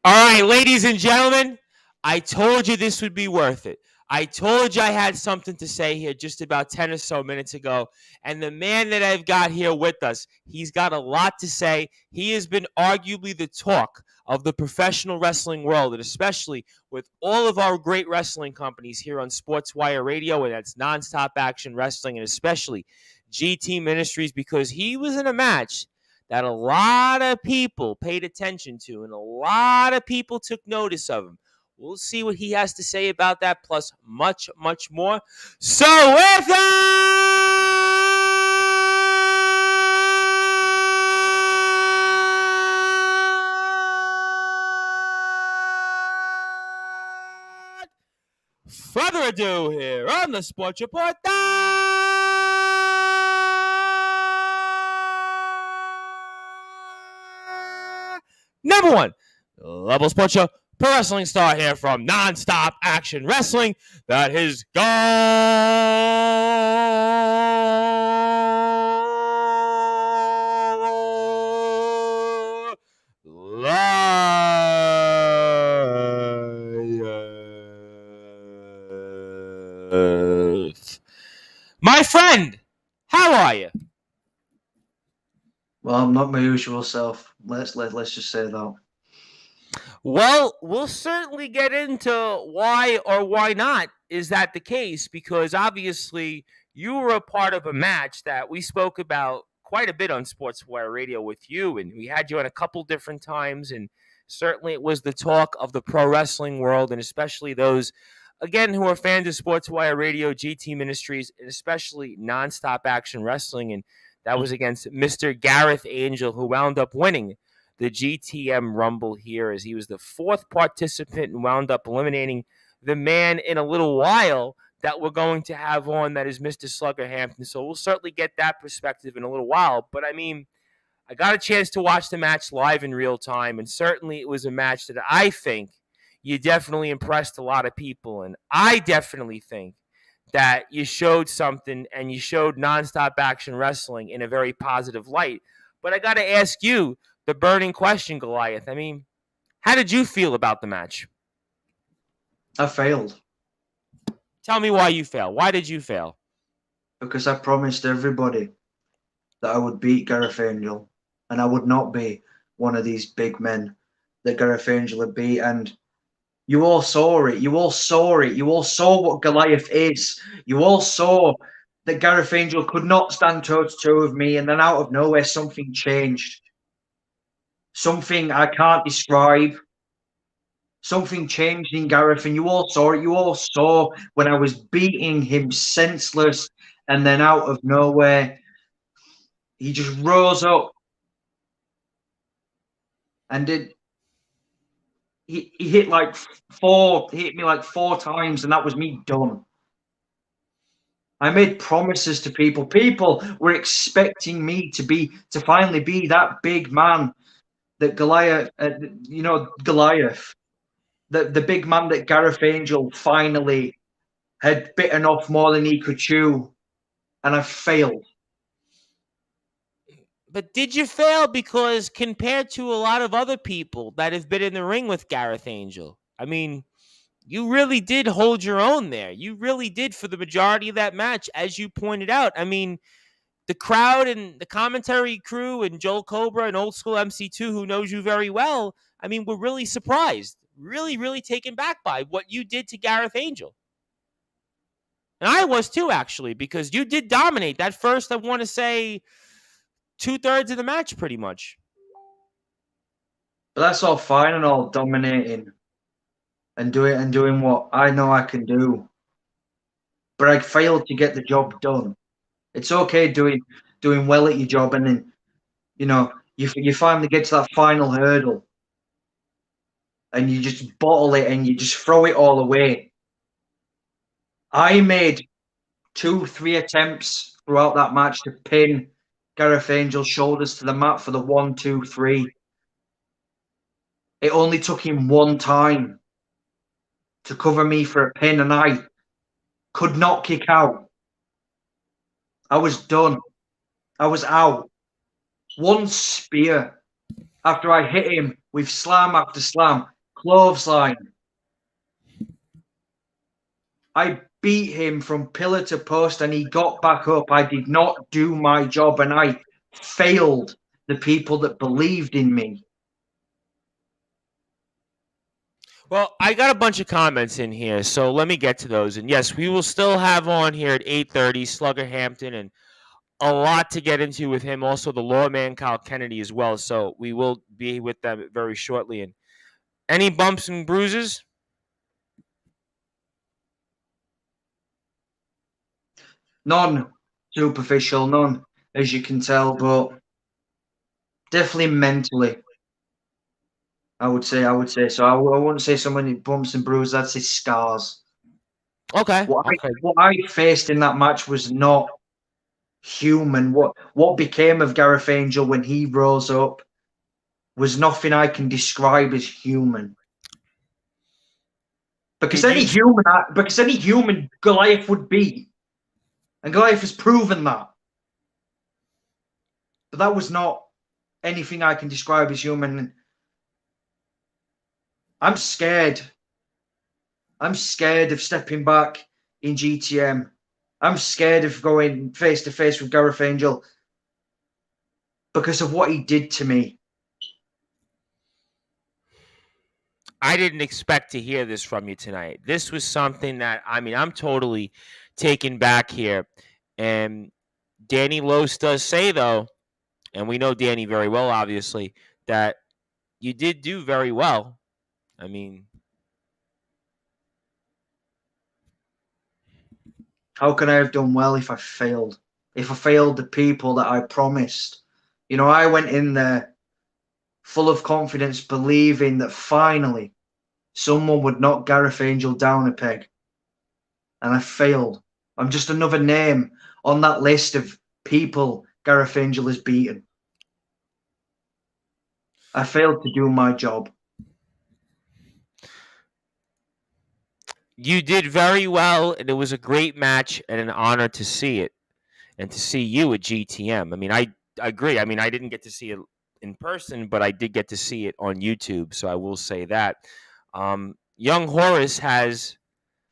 All right, ladies and gentlemen, I told you this would be worth it. I told you I had something to say here just about 10 or so minutes ago. And the man that I've got here with us, he's got a lot to say. He has been arguably the talk of the professional wrestling world, and especially with all of our great wrestling companies here on Sportswire Radio, and that's Nonstop Action Wrestling, and especially GT Ministries, because he was in a match that a lot of people paid attention to and a lot of people took notice of him. We'll see what he has to say about that, plus much, much more. So, with further ado here on the Sports Report. Number one level sports show, pro wrestling star here from Nonstop Action Wrestling. That is Goliath. My friend, how are you? Well, I'm not my usual self. Let's just say that. Well, we'll certainly get into why or why not is that the case, because obviously you were a part of a match that we spoke about quite a bit on Sportswire Radio with you, and we had you on a couple different times, and certainly it was the talk of the pro wrestling world, and especially those, again, who are fans of Sportswire Radio, GT Ministries, and especially Nonstop Action Wrestling, and that was against Mr. Gareth Angel, who wound up winning the GTM Rumble here, as he was the fourth participant and wound up eliminating the man in a little while that we're going to have on, that is Mr. Slugger Hampton. So we'll certainly get that perspective in a little while. But I mean, I got a chance to watch the match live in real time, and certainly it was a match that I think you definitely impressed a lot of people. And I definitely think that you showed something, and you showed Nonstop Action Wrestling in a very positive light. But I got to ask you the burning question, Goliath. I mean, how did you feel about the match? I failed. Tell me why you failed. Why did you fail? Because I promised everybody that I would beat Gareth Angel, and I would not be one of these big men that Gareth Angel had beat. And you all saw it. You all saw it. You all saw what Goliath is. You all saw that Gareth Angel could not stand toe-to-toe with me, and then out of nowhere, something changed. Something I can't describe. Something changed in Gareth, and you all saw it. You all saw when I was beating him senseless, and then out of nowhere, he just rose up and he hit me like 4 times, and that was me done. I made promises to people. People were expecting me to finally be that big man that Goliath, Goliath, the big man that Gareth Angel finally had bitten off more than he could chew, and I failed. But did you fail? Because compared to a lot of other people that have been in the ring with Gareth Angel, I mean, you really did hold your own there. You really did for the majority of that match, as you pointed out. I mean, the crowd and the commentary crew and Joel Cobra and Old School MC2, who knows you very well, I mean, were really surprised, really, really taken back by what you did to Gareth Angel. And I was too, actually, because you did dominate that first, I want to say, 2/3 of the match, pretty much. But that's all fine and all, dominating and doing what I know I can do. But I failed to get the job done. It's okay doing well at your job, and then you finally get to that final hurdle, and you just bottle it and you just throw it all away. I made 2-3 attempts throughout that match to pin Gareth Angel's shoulders to the mat for the 1, 2, 3. It only took him one time to cover me for a pin, and I could not kick out. I was done. I was out. One spear after I hit him with slam after slam, Clothesline. I beat him from pillar to post and he got back up. I did not do my job and I failed the people that believed in me. Well, I got a bunch of comments in here, so let me get to those. And yes, we will still have on here at 8:30 Slugger Hampton, and a lot to get into with him. Also, the lawman Kyle Kennedy as well. So we will be with them very shortly. And any bumps and bruises? None superficial, none, as you can tell, but definitely mentally. I would say so. I wouldn't say so many bumps and bruises. I'd say scars. Okay. What I faced in that match was not human. What became of Gareth Angel when he rose up was nothing I can describe as human. Because any human Goliath would beat, and Goliath has proven that. But that was not anything I can describe as human. I'm scared. I'm scared of stepping back in GTM. I'm scared of going face to face with Gareth Angel because of what he did to me. I didn't expect to hear this from you tonight. This was something that, I mean, I'm totally taken back here. And Danny Lose does say, though, and we know Danny very well, obviously, that you did do very well. I mean, how can I have done well if I failed? If I failed the people that I promised? You know, I went in there full of confidence, believing that finally someone would knock Gareth Angel down a peg. And I failed. I'm just another name on that list of people Gareth Angel has beaten. I failed to do my job. You did very well, and it was a great match and an honor to see it and to see you at GTM. I mean, I agree. I mean, I didn't get to see it in person, but I did get to see it on YouTube, so I will say that. Young Horace has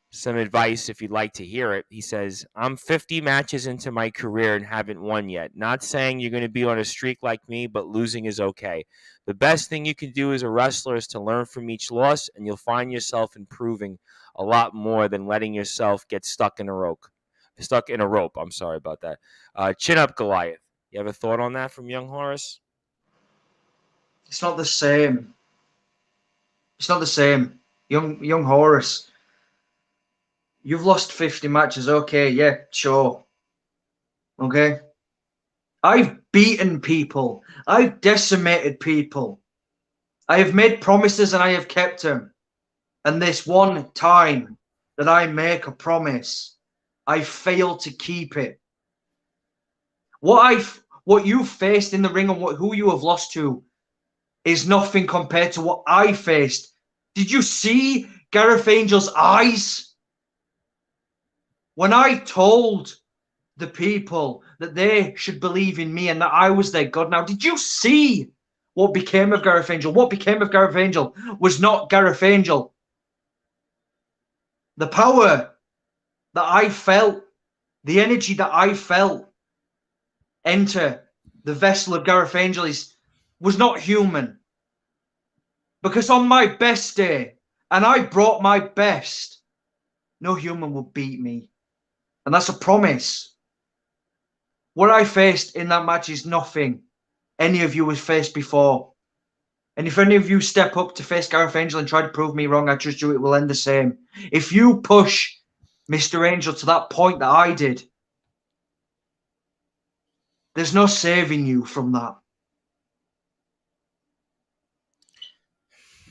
some advice if you'd like to hear it. He says, I'm 50 matches into my career and haven't won yet. Not saying you're going to be on a streak like me, but losing is okay. The best thing you can do as a wrestler is to learn from each loss, and you'll find yourself improving a lot more than letting yourself get stuck in a rope. I'm sorry about that. Chin up, Goliath. You have a thought on that from young Horace? It's not the same. It's not the same. Young Horace, you've lost 50 matches. Okay, yeah, sure. Okay. I've beaten people. I've decimated people. I have made promises and I have kept them. And this one time that I make a promise, I fail to keep it. What you faced in the ring and who you have lost to is nothing compared to what I faced. Did you see Gareth Angel's eyes? When I told the people that they should believe in me and that I was their God. Now, did you see what became of Gareth Angel? What became of Gareth Angel was not Gareth Angel. The power that I felt, the energy that I felt enter the vessel of Gareth Angel was not human. Because on my best day, and I brought my best, no human will beat me. And that's a promise. What I faced in that match is nothing any of you have faced before. And if any of you step up to face Gareth Angel and try to prove me wrong, I trust you it will end the same. If you push Mr. Angel to that point that I did, there's no saving you from that.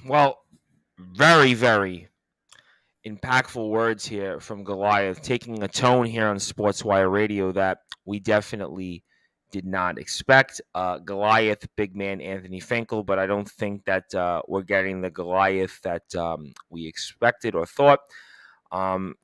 Well, very, very impactful words here from Goliath, taking a tone here on Sportswire Radio that we definitely did not expect. Goliath, big man Anthony Finkel, but I don't think that we're getting the Goliath that we expected or thought.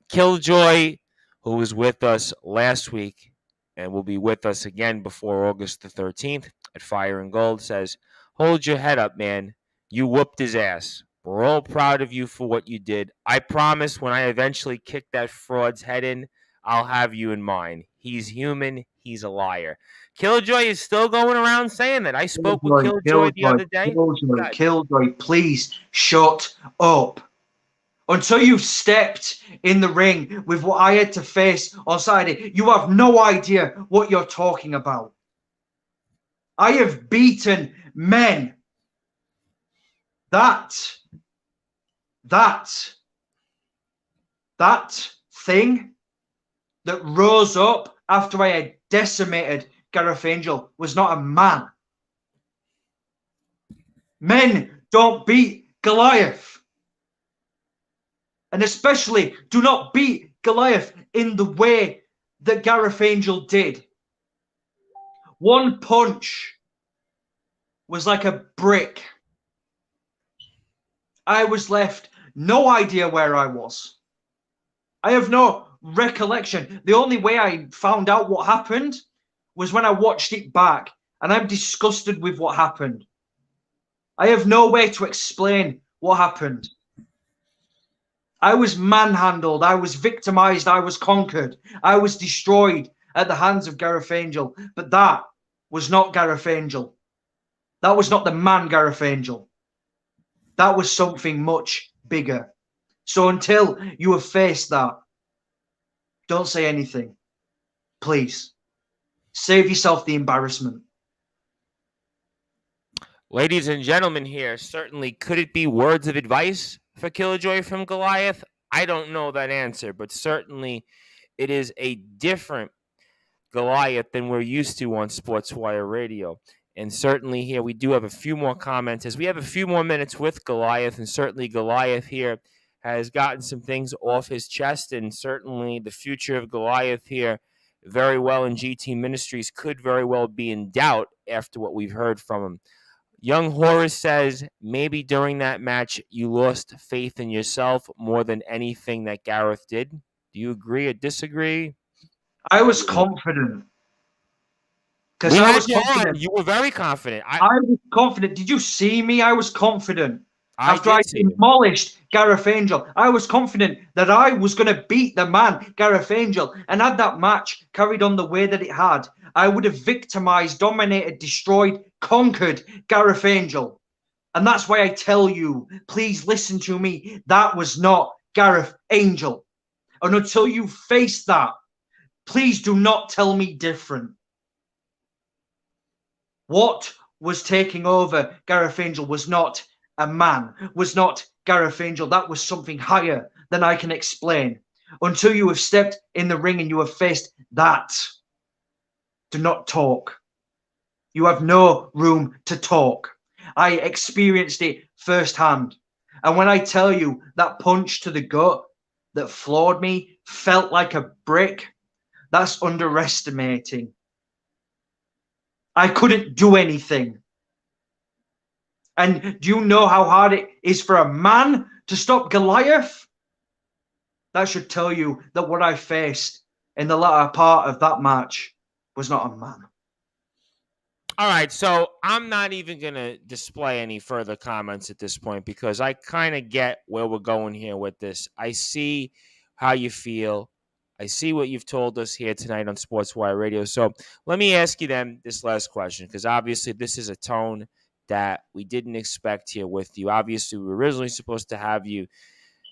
Killjoy, who was with us last week and will be with us again before August the 13th at Fire and Gold, says, hold your head up, man. You whooped his ass. We're all proud of you for what you did. I promise when I eventually kick that fraud's head in, I'll have you in mind. He's human. He's a liar. Killjoy is still going around saying that. I spoke with Killjoy, Killjoy the Killjoy, other day. Killjoy, God. Killjoy, please shut up. Until you've stepped in the ring with what I had to face on Saturday, you have no idea what you're talking about. I have beaten men. That thing that rose up after I had decimated Gareth Angel was not a man. Men don't beat Goliath. And especially do not beat Goliath in the way that Gareth Angel did. One punch was like a brick. I was left no idea where I was. I have no recollection. The only way I found out what happened was when I watched it back, and I'm disgusted with what happened. I have no way to explain what happened. I was manhandled, I was victimized, I was conquered, I was destroyed at the hands of Gareth Angel. But that was not Gareth Angel. That was not the man Gareth Angel. That was something much bigger. So until you have faced that, don't say anything. Please. Save yourself the embarrassment. Ladies and gentlemen here, certainly could it be words of advice for Killjoy from Goliath? I don't know that answer, but certainly it is a different Goliath than we're used to on Sportswire Radio. And certainly here we do have a few more comments as we have a few more minutes with Goliath, and certainly Goliath here has gotten some things off his chest, and certainly the future of Goliath here very well in GT Ministries could very well be in doubt after what we've heard from him. Young Horace says maybe during that match you lost faith in yourself more than anything that Gareth did. Do you agree or disagree? I was confident. We had you on. You were very confident. I was confident. Did you see me? I was confident. After I did demolished Gareth Angel, I was confident that I was going to beat the man, Gareth Angel. And had that match carried on the way that it had, I would have victimized, dominated, destroyed, conquered Gareth Angel. And that's why I tell you, please listen to me. That was not Gareth Angel. And until you face that, please do not tell me different. What was taking over Gareth Angel was not a man, was not Gareth Angel. That was something higher than I can explain. Until you have stepped in the ring and you have faced that, do not talk. You have no room to talk. I experienced it firsthand. And when I tell you that punch to the gut that floored me felt like a brick, that's underestimating. I couldn't do anything. And do you know how hard it is for a man to stop Goliath? That should tell you that what I faced in the latter part of that match was not a man. All right, so I'm not even going to display any further comments at this point because I kind of get where we're going here with this. I see how you feel. I see what you've told us here tonight on Sportswire Radio. So let me ask you then this last question, because obviously this is a tone that we didn't expect here with you. Obviously, we were originally supposed to have you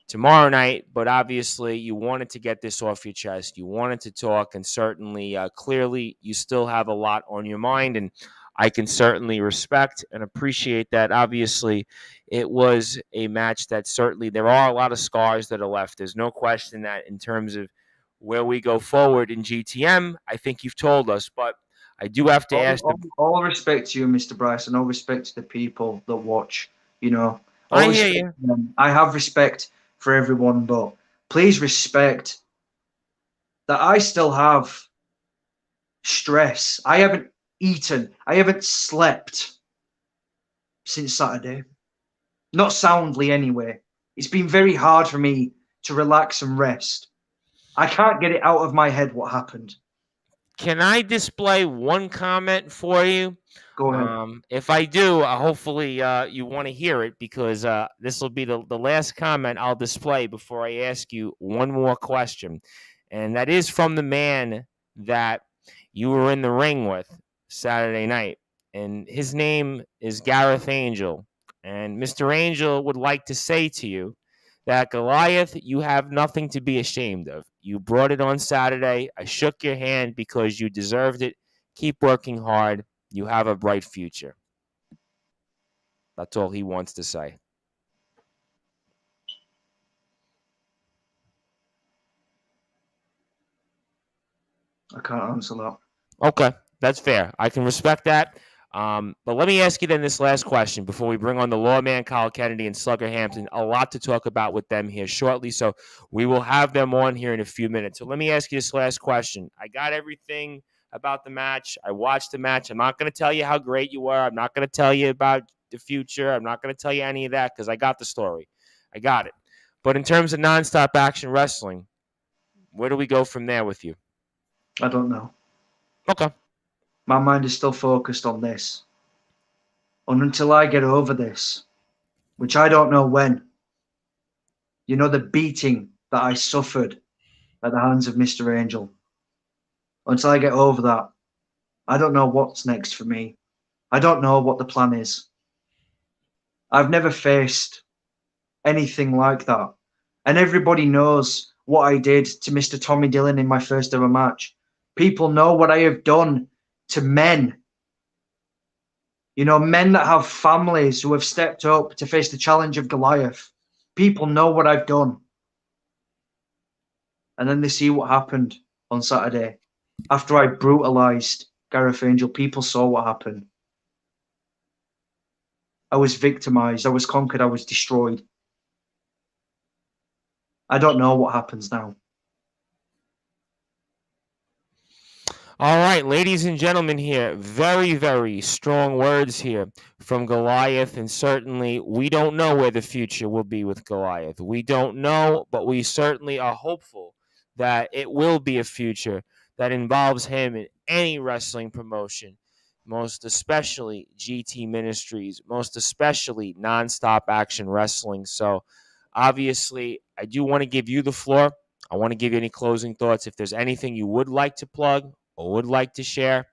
tomorrow night, but obviously you wanted to get this off your chest. You wanted to talk, and certainly, clearly, you still have a lot on your mind, and I can certainly respect and appreciate that. Obviously, it was a match that certainly there are a lot of scars that are left. There's no question that in terms of where we go forward in GTM, I think you've told us, but I do have to ask. All respect to you, Mr. Bryce, and all respect to the people that watch. You know, I hear you. I have respect for everyone, but please respect that I still have stress. I haven't eaten. I haven't slept since Saturday. Not soundly, anyway. It's been very hard for me to relax and rest. I can't get it out of my head what happened. Can I display one comment for you? Go ahead. If I do, hopefully you want to hear it because this will be the last comment I'll display before I ask you one more question. And that is from the man that you were in the ring with Saturday night. And his name is Gareth Angel. And Mr. Angel would like to say to you that Goliath, you have nothing to be ashamed of. You brought it on Saturday. I shook your hand because you deserved it. Keep working hard. You have a bright future. That's all he wants to say. I can't answer that. Okay, that's fair. I can respect that. But let me ask you then this last question before we bring on the lawman, Kyle Kennedy, and Slugger Hampton. A lot to talk about with them here shortly, so we will have them on here in a few minutes. So let me ask you this last question. I got everything about the match. I watched the match. I'm not going to tell you how great you were. I'm not going to tell you about the future. I'm not going to tell you any of that because I got the story. I got it. But in terms of nonstop action wrestling, where do we go from there with you? I don't know. Okay. My mind is still focused on this. And until I get over this, which I don't know when, you know, the beating that I suffered at the hands of Mr. Angel, until I get over that, I don't know what's next for me. I don't know what the plan is. I've never faced anything like that. And everybody knows what I did to Mr. Tommy Dillon in my first ever match. People know what I have done to men. You know, men that have families who have stepped up to face the challenge of Goliath. People know what I've done. And then they see what happened on Saturday. After I brutalized Gareth Angel, people saw what happened. I was victimized. I was conquered. I was destroyed. I don't know what happens now. All right, ladies and gentlemen, here, very, very strong words here from Goliath. And certainly, we don't know where the future will be with Goliath. We don't know, but we certainly are hopeful that it will be a future that involves him in any wrestling promotion, most especially GT Ministries, most especially nonstop action wrestling. So, obviously, I do want to give you the floor. I want to give you any closing thoughts. If there's anything you would like to plug or would like to share,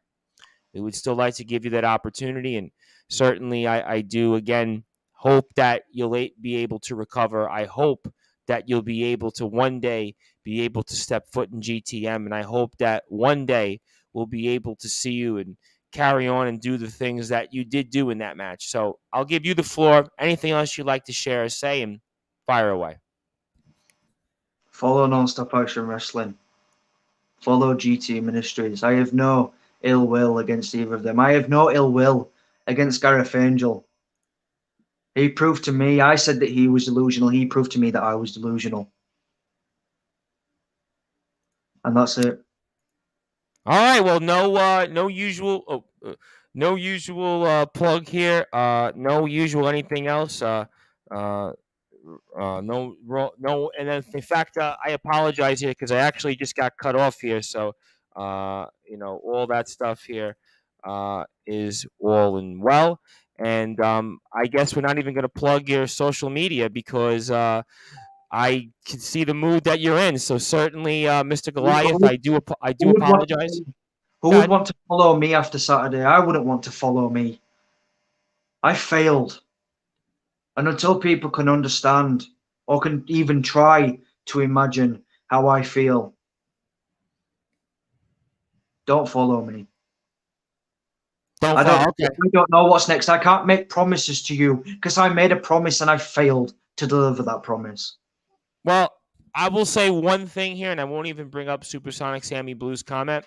we would still like to give you that opportunity. And certainly, I do, again, hope that you'll be able to recover. I hope that you'll be able to one day be able to step foot in GTM. And I hope that one day we'll be able to see you and carry on and do the things that you did do in that match. So I'll give you the floor. Anything else you'd like to share or say, and fire away. Follow Nonstop Action Wrestling. Follow GT Ministries. I have no ill will against either of them. I have no ill will against Gareth Angel. He proved to me, I said that he was delusional. He proved to me that I was delusional. And that's it. All right. Well, no usual, no usual plug here. No usual anything else. No. And then, in fact, I apologize here because I actually just got cut off here. So, all that stuff here is all in well. And I guess we're not even going to plug your social media because I can see the mood that you're in. So certainly, Mr. Goliath, I do apologize. Who Go would ahead. want to follow me after Saturday? I wouldn't want to follow me. I failed. And until people can understand or can even try to imagine how I feel, don't follow me. Don't I follow. Okay. don't know what's next. I can't make promises to you because I made a promise and I failed to deliver that promise. Well, I will say one thing here, and I won't even bring up Supersonic Sammy Blue's comment.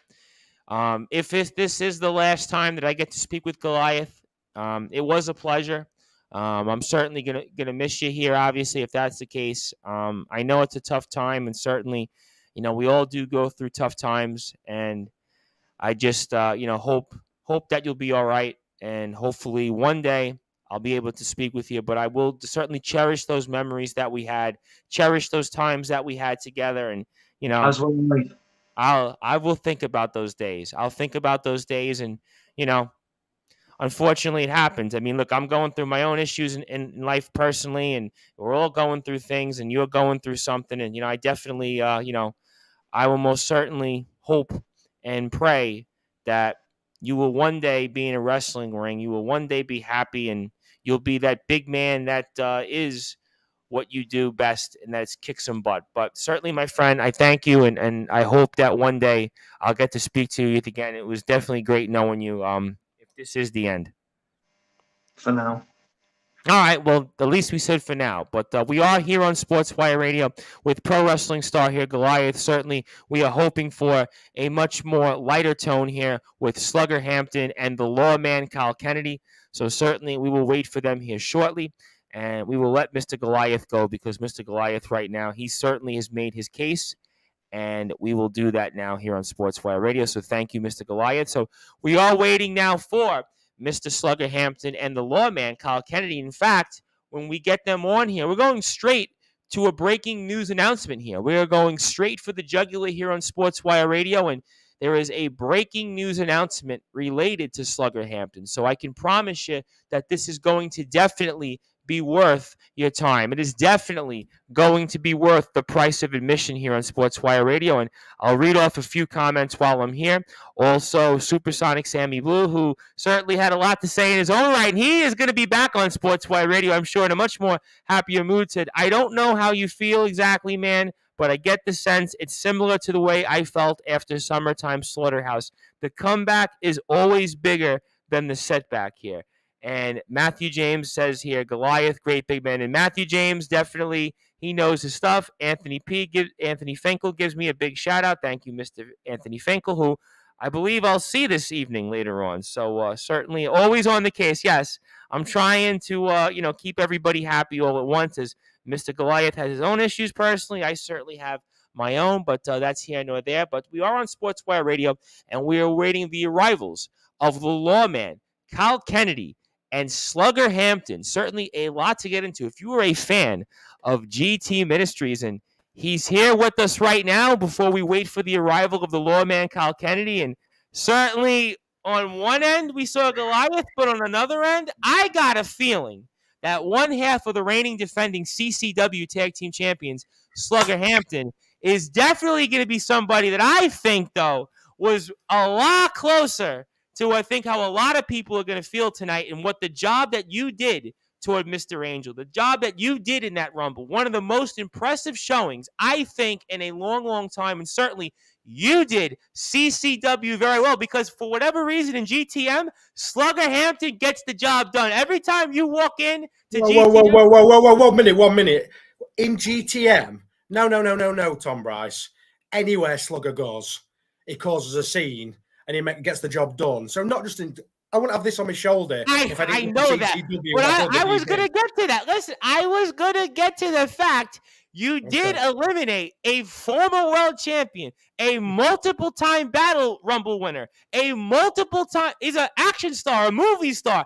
If this is the last time that I get to speak with Goliath, it was a pleasure. I'm certainly gonna miss you here. Obviously, if that's the case, I know it's a tough time, and certainly, we all do go through tough times. And I just, hope that you'll be all right, and hopefully one day I'll be able to speak with you. But I will certainly cherish those memories that we had, cherish those times that we had together, and As well, I will think about those days. I'll think about those days, and you know, unfortunately, it happens. I mean, look, I'm going through my own issues in life personally, and we're all going through things, and you're going through something. And, I definitely, I will most certainly hope and pray that you will one day be in a wrestling ring. You will one day be happy, and you'll be that big man that is what you do best, and that's kick some butt. But certainly, my friend, I thank you, and I hope that one day I'll get to speak to you again. It was definitely great knowing you. If this is the end. For now. All right, well, the least we said for now. But we are here on Sportswire Radio with pro wrestling star here, Goliath. Certainly, we are hoping for a much more lighter tone here with Slugger Hampton and the lawman, Kyle Kennedy. So certainly, we will wait for them here shortly. And we will let Mr. Goliath go because Mr. Goliath right now, he certainly has made his case. And we will do that now here on Sportswire Radio. So thank you, Mr. Goliath. So we are waiting now for Mr. Slugger Hampton and the lawman, Kyle Kennedy. In fact, when we get them on here, we're going straight to a breaking news announcement here. We are going straight for the jugular here on Sportswire Radio, and there is a breaking news announcement related to Slugger Hampton. So I can promise you that this is going to definitely be worth your time. It is definitely going to be worth the price of admission here on Sportswire Radio. And I'll read off a few comments while I'm here. Also, Supersonic Sammy Blue, who certainly had a lot to say in his own right. And he is going to be back on Sportswire Radio, I'm sure, in a much more happier mood. Said, I don't know how you feel exactly, man, but I get the sense it's similar to the way I felt after Summertime Slaughterhouse. The comeback is always bigger than the setback here. And Matthew James says here, Goliath, great big man. And Matthew James, definitely, he knows his stuff. Anthony Finkel gives me a big shout out. Thank you, Mr. Anthony Finkel, who I believe I'll see this evening later on. So certainly always on the case. Yes, I'm trying to, keep everybody happy all at once, as Mr. Goliath has his own issues personally. I certainly have my own, but that's here nor there. But we are on Sportswire Radio, and we are awaiting the arrivals of the lawman, Kyle Kennedy, and Slugger Hampton. Certainly a lot to get into. If you are a fan of GT Ministries, and he's here with us right now before we wait for the arrival of the lawman, Kyle Kennedy. And certainly on one end, we saw Goliath, but on another end, I got a feeling that one half of the reigning defending CCW Tag Team Champions, Slugger Hampton, is definitely going to be somebody that I think, though, was a lot closer to, I think, how a lot of people are going to feel tonight, and what the job that you did toward Mr. Angel, the job that you did in that Rumble, one of the most impressive showings, I think, in a long, long time. And certainly you did CCW very well, because for whatever reason in GTM, Slugger Hampton gets the job done. Every time you walk in to GTM... Whoa, 1 minute. In GTM? No, Tom Bryce. Anywhere Slugger goes, he causes a scene, and he gets the job done. So not just in... I wouldn't have this on my shoulder. I know that. But I was going to get to that. Listen, I was going to get to the fact you did eliminate a former world champion, a multiple-time Battle Rumble winner, a multiple-time... He's an action star, a movie star.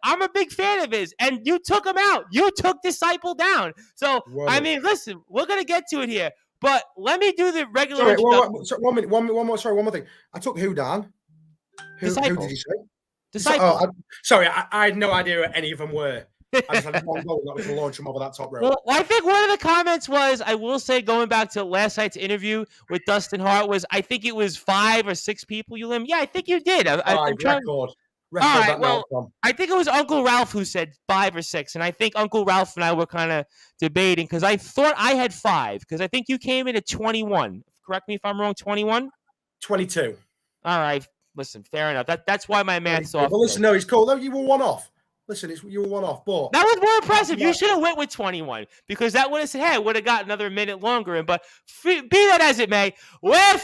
I'm a big fan of his, and you took him out. You took Disciple down. So, I mean, listen, we're going to get to it here. But let me do the regular... One more thing. I took who down? Who did you say? Disciple. Sorry, I had no idea who any of them were. I just had one goal, that was to launch them over that top rope. Well, I think one of the comments was, I will say, going back to last night's interview with Dustin Hart, was I think it was 5 or 6 people you limit. Yeah, I think you did. Record. All right, well, I think it was Uncle Ralph who said 5 or 6, and I think Uncle Ralph and I were kind of debating, because I thought I had 5, because I think you came in at 21. Correct me if I'm wrong, 21? 22. All right. Listen, fair enough. That's why my math's off. Well, listen, no, he's cool. No, you were one off. Listen, you were one off, but that was more impressive. You should have went with 21, because that would have said, hey, would have got another minute longer. But be that as it may, without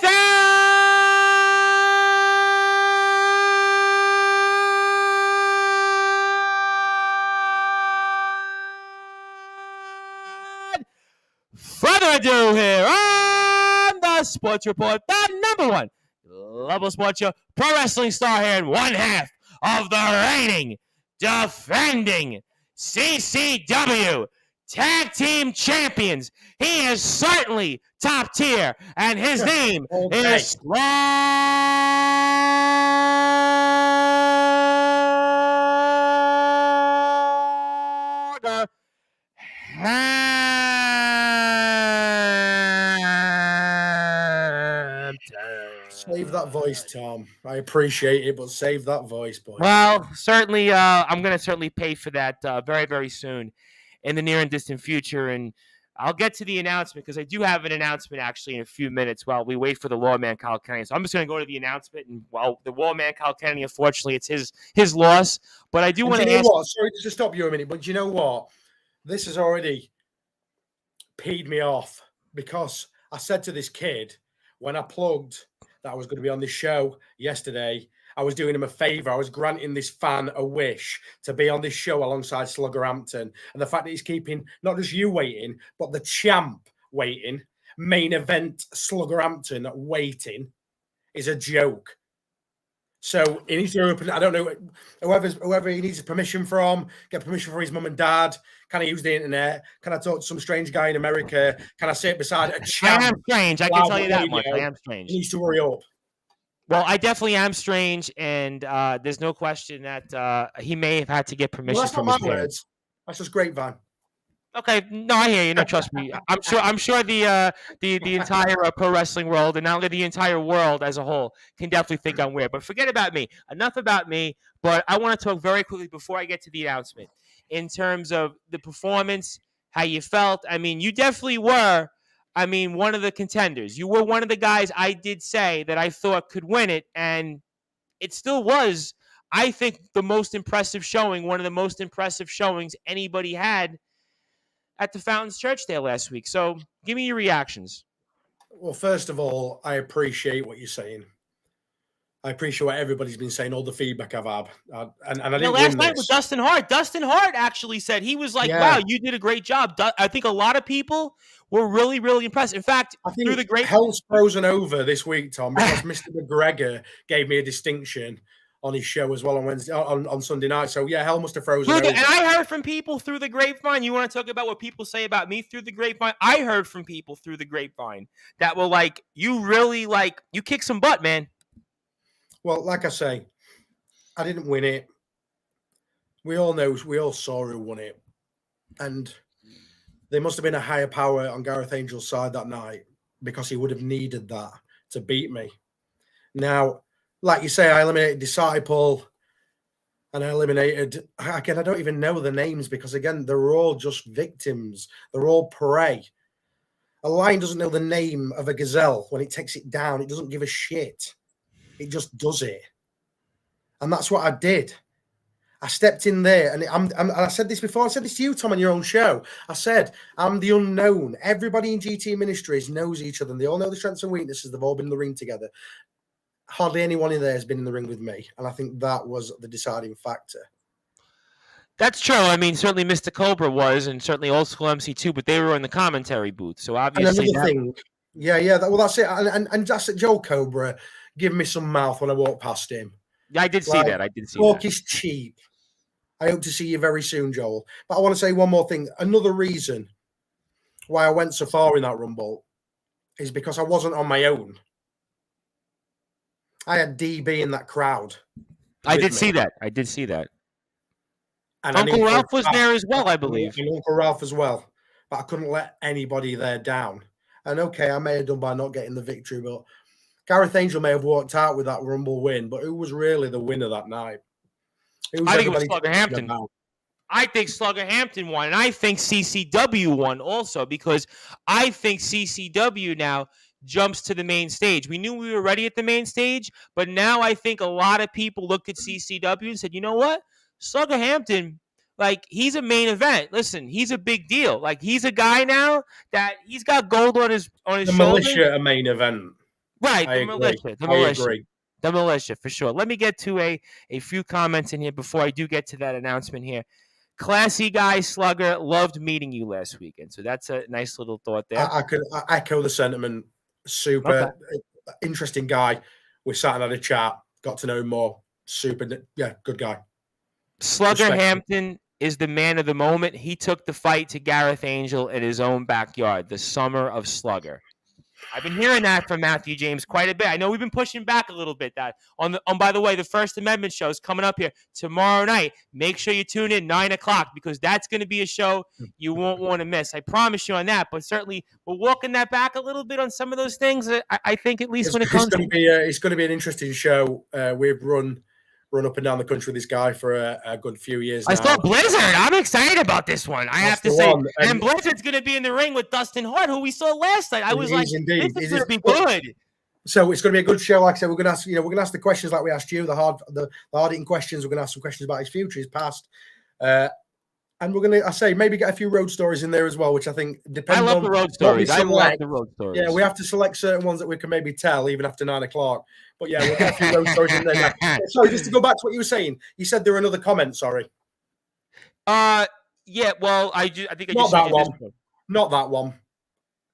further ado, here on the Sports Report, the number one level sports show, pro wrestling star here, in one half of the reigning, defending CCW Tag Team Champions. He is certainly top tier, and his name is Slugger Hampton. Save that voice, Tom. I appreciate it, but save that voice, boy. Well, certainly, I'm going to certainly pay for that very, very soon in the near and distant future. And I'll get to the announcement because I do have an announcement actually in a few minutes while we wait for the lawman Kyle Kennedy. So I'm just going to go to the announcement. And while the lawman Kyle Kennedy, unfortunately, it's his loss. But I do want to ask. What? Sorry to stop you a minute, but you know what? This has already peed me off because I said to this kid when I plugged that I was going to be on this show yesterday, I was doing him a favor. I was granting this fan a wish to be on this show alongside Slugger Hampton. And the fact that he's keeping not just you waiting, but the champ waiting, main event Slugger Hampton waiting, is a joke. So he needs to open, I don't know, whoever he needs permission from, get permission from his mum and dad. Can I use the internet? Can I talk to some strange guy in America? Can I sit beside a champ? I am strange. I can tell you that much. I am strange. He needs to hurry up. Well, I definitely am strange, and there's no question that he may have had to get permission from his parents. Words. That's just grapevine. Okay, no, I hear you. No, trust me. I'm sure the entire pro wrestling world, and not only the entire world as a whole, can definitely think I'm weird. But forget about me. Enough about me. But I want to talk very quickly before I get to the announcement in terms of the performance, how you felt. I mean, you definitely were. I mean, one of the contenders. You were one of the guys I did say that I thought could win it, and it still was. I think the most impressive showing, one of the most impressive showings anybody had at the Fountains Church Day last week. So give me your reactions. Well, first of all, I appreciate what you're saying. I appreciate what everybody's been saying, all the feedback I've had. And I didn't last night with Dustin Hart. Dustin Hart actually said, he was like, wow, you did a great job. I think a lot of people were really, really impressed. In fact, I think hell's frozen over this week, Tom, because Mr. McGregor gave me a distinction on his show as well on Wednesday, on Sunday night. So yeah, hell must have frozen over. And I heard from people through the grapevine. You want to talk about what people say about me through the grapevine? I heard from people through the grapevine that were like, you really you kick some butt, man. Well, like I say, I didn't win it. We all saw who won it. And there must have been a higher power on Gareth Angel's side that night because he would have needed that to beat me. Now, like you say, I eliminated Disciple and I eliminated, again, I don't even know the names because, again, they're all just victims. They're all prey. A lion doesn't know the name of a gazelle when it takes it down. It doesn't give a shit. It just does it. And that's what I did. I stepped in there and I said this before. I said this to you, Tom, on your own show. I said, I'm the unknown. Everybody in GT Ministries knows each other. And they all know the strengths and weaknesses. They've all been in the ring together. Hardly anyone in there has been in the ring with me. And I think that was the deciding factor. That's true. I mean, certainly Mr. Cobra was, and certainly Old School MC2, but they were in the commentary booth. So obviously, that's it. And that's it. Joe Cobra give me some mouth when I walk past him. Yeah, I did see that. I did see talk that. Is cheap. I hope to see you very soon, Joel. But I want to say one more thing. Another reason why I went so far in that Rumble is because I wasn't on my own. I had DB in that crowd. I did see that. And Uncle Ralph was there as well, I believe. And Uncle Ralph as well. But I couldn't let anybody there down. And okay, I may have done by not getting the victory, but Gareth Angel may have walked out with that Rumble win, but who was really the winner that night? I think it was Slugger Hampton. I think Slugger Hampton won, and I think CCW won also because I think CCW now jumps to the main stage. We knew we were ready at the main stage, but now I think a lot of people look at CCW and said, you know what? Slugger Hampton, he's a main event. Listen, he's a big deal. He's a guy now that he's got gold on his shoulder. The militia a main event. Right, the militia, for sure. Let me get to a few comments in here before I do get to that announcement here. Classy guy, Slugger, loved meeting you last weekend. So that's a nice little thought there. I echo the sentiment. Super interesting guy. We sat and had a chat, got to know him more. Super, good guy. Slugger Hampton is the man of the moment. He took the fight to Gareth Angel in his own backyard, the summer of Slugger. I've been hearing that from Matthew James quite a bit. I know we've been pushing back a little bit. That by the way, the First Amendment show is coming up here tomorrow night. Make sure you tune in 9:00 because that's going to be a show you won't want to miss. I promise you on that. But certainly, we're walking that back a little bit on some of those things. I think at least when it comes, it's going to be an interesting show. We've run up and down the country with this guy for a good few years now. I saw Blizzard. I'm excited about this one. I have to say. And Blizzard's going to be in the ring with Dustin Hart, who we saw last night. I was like, indeed. This is going to be good. So it's going to be a good show. Like I said, we're going to ask the questions like we asked you, the hard-hitting questions. We're going to ask some questions about his future, his past. And we're going to, maybe get a few road stories in there as well, which I think depends on. I love the road stories. Yeah, we have to select certain ones that we can maybe tell even after 9:00. But yeah, we'll get a few road stories in there. Sorry, just to go back to what you were saying. You said there were another comment. Sorry. Yeah. Well, I think not that one. Not that one.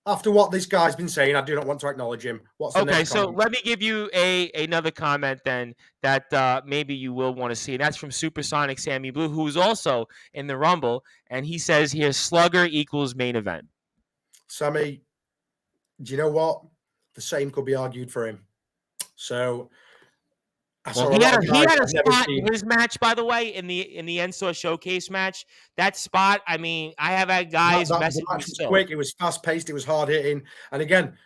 After what this guy's been saying, I do not want to acknowledge him. What's the next comment? Let me give you another comment then that maybe you will want to see. And that's from Supersonic Sammy Blue, who's also in the Rumble. And he says here, Slugger equals main event. Sammy, do you know what? The same could be argued for him. So he had a spot in his match, by the way, in the Ensor Showcase match. That spot, I mean, I have had guys messing me still. Quick, it was fast paced, it was hard hitting, and again,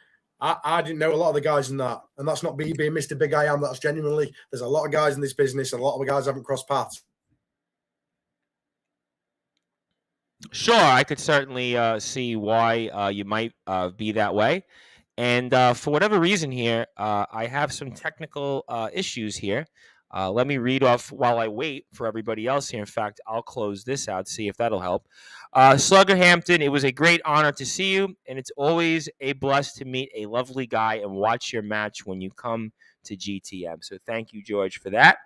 I didn't know a lot of the guys in that, and that's not me being Mr. Big I Am. That's genuinely, there's a lot of guys in this business, and a lot of the guys haven't crossed paths. Sure, I could certainly see why you might be that way. And for whatever reason here, I have some technical issues here. Let me read off while I wait for everybody else here. In fact, I'll close this out, see if that'll help. Slugger Hampton, it was a great honor to see you, and it's always a bless to meet a lovely guy and watch your match when you come to GTM. So thank you, George, for that.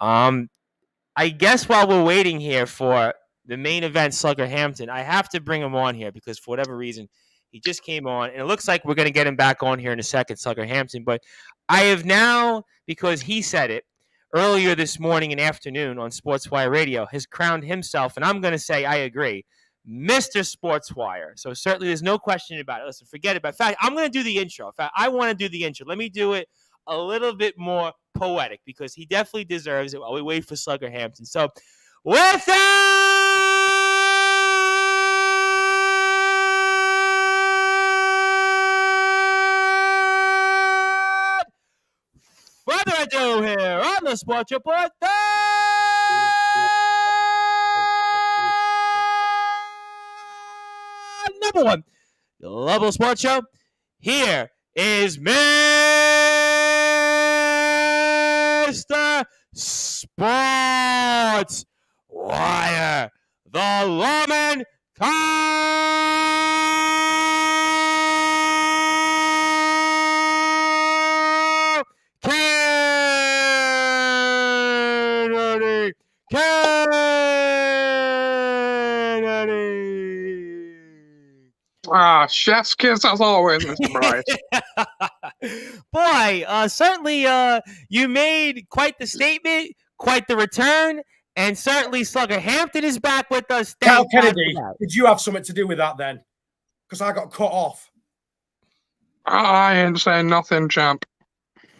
I guess while we're waiting here for the main event, Slugger Hampton, I have to bring him on here because for whatever reason, he just came on, and it looks like we're going to get him back on here in a second, Slugger Hampton. But I have now, because he said it earlier this morning and afternoon on Sportswire Radio, has crowned himself, and I'm going to say I agree, Mr. Sportswire. So certainly there's no question about it. Listen, forget it. But in fact, I'm going to do the intro. In fact, I want to do the intro. Let me do it a little bit more poetic because he definitely deserves it while we wait for Slugger Hampton. So with further ado here on the Sports Report, number one global sports show. Here is Mr. Sportswire, the lawman Kennedy. Chef's kiss as always, Mr. Bryce. Boy, certainly you made quite the statement, quite the return, and certainly Slugger Hampton is back with us. Cal Kennedy, did you have something to do with that then? Because I got cut off. I ain't saying nothing, champ.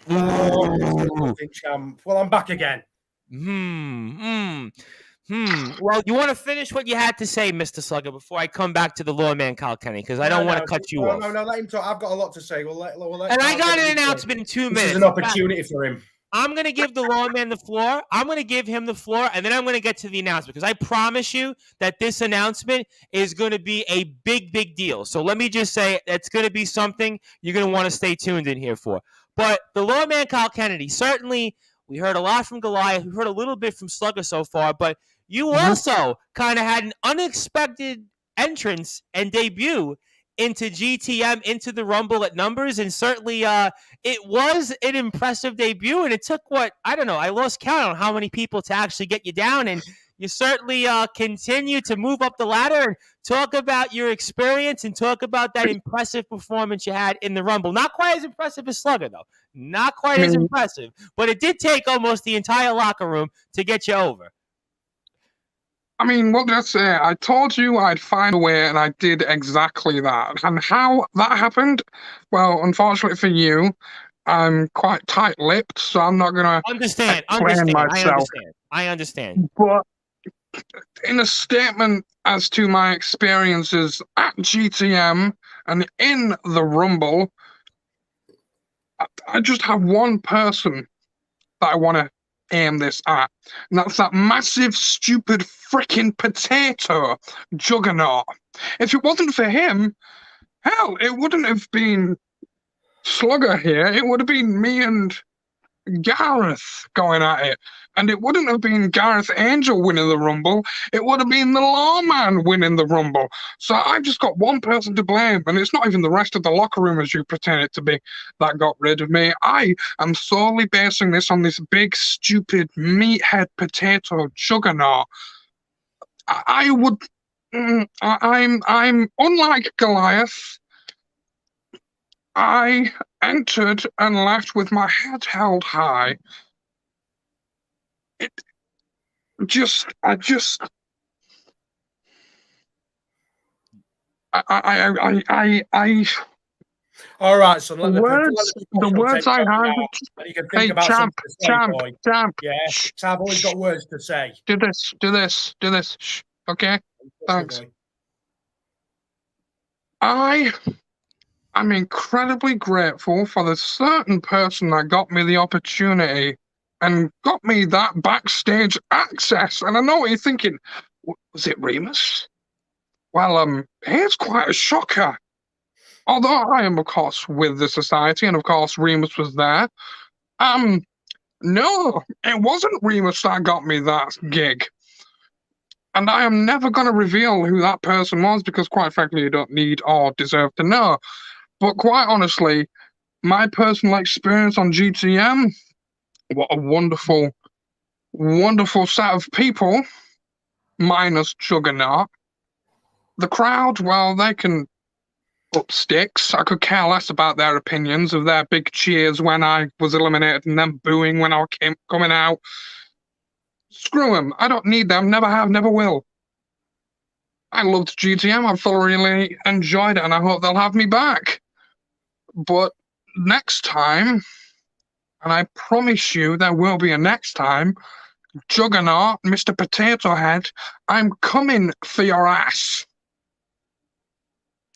Nothing, champ. Well, I'm back again. Well, you want to finish what you had to say, Mr. Slugger, before I come back to the lawman, Cal Kenny, because I don't want to cut you off. No, let him talk. I've got a lot to say. We'll let and I got an announcement in 2 minutes. This is an opportunity for him. I'm going to give the lawman the floor. I'm going to give him the floor, and then I'm going to get to the announcement, because I promise you that this announcement is going to be a big, big deal. So let me just say it's going to be something you're going to want to stay tuned in here for. But the lawman, Cal Kennedy, certainly we heard a lot from Goliath. We've heard a little bit from Slugger so far, but you also kind of had an unexpected entrance and debut into GTM, into the Rumble at numbers, and certainly it was an impressive debut, and it took I lost count on how many people to actually get you down, and you certainly continue to move up the ladder and talk about your experience and talk about that impressive performance you had in the Rumble. Not quite as impressive as Slugger, though. Not quite as impressive, but it did take almost the entire locker room to get you over. I mean, what did I say? I told you I'd find a way, and I did exactly that. And how that happened? Well, unfortunately for you, I'm quite tight-lipped, so I'm not going to Understand. explain myself. I understand. But in a statement as to my experiences at GTM and in the Rumble, I just have one person that I want to aim this at, and that's that massive, stupid, freaking potato juggernaut. If it wasn't for him, hell, it wouldn't have been Slugger here. It would have been me and Gareth going at it. And it wouldn't have been Gareth Angel winning the Rumble. It would have been the Lawman winning the Rumble. So I've just got one person to blame, and it's not even the rest of the locker room as you pretend it to be that got rid of me. I am solely basing this on this big, stupid, meathead potato juggernaut. I'm unlike Goliath. I entered and left with my head held high. All right, son. The words I had. You can think about champ. Yeah, so I've always got words to say. Do this. Shh. Okay. Thanks. I'm incredibly grateful for the certain person that got me the opportunity and got me that backstage access. And I know what you're thinking. Was it Remus? Well, here's quite a shocker. Although I am, of course, with the society, and of course Remus was there. No, it wasn't Remus that got me that gig. And I am never going to reveal who that person was because, quite frankly, you don't need or deserve to know. But quite honestly, my personal experience on GTM, what a wonderful, wonderful set of people, minus Juggernaut. The crowd, well, they can up sticks. I could care less about their opinions of their big cheers when I was eliminated and them booing when I came coming out. Screw them. I don't need them. Never have, never will. I loved GTM. I've thoroughly enjoyed it, and I hope they'll have me back. But next time, and I promise you there will be a next time, Juggernaut, Mr. Potato Head, I'm coming for your ass.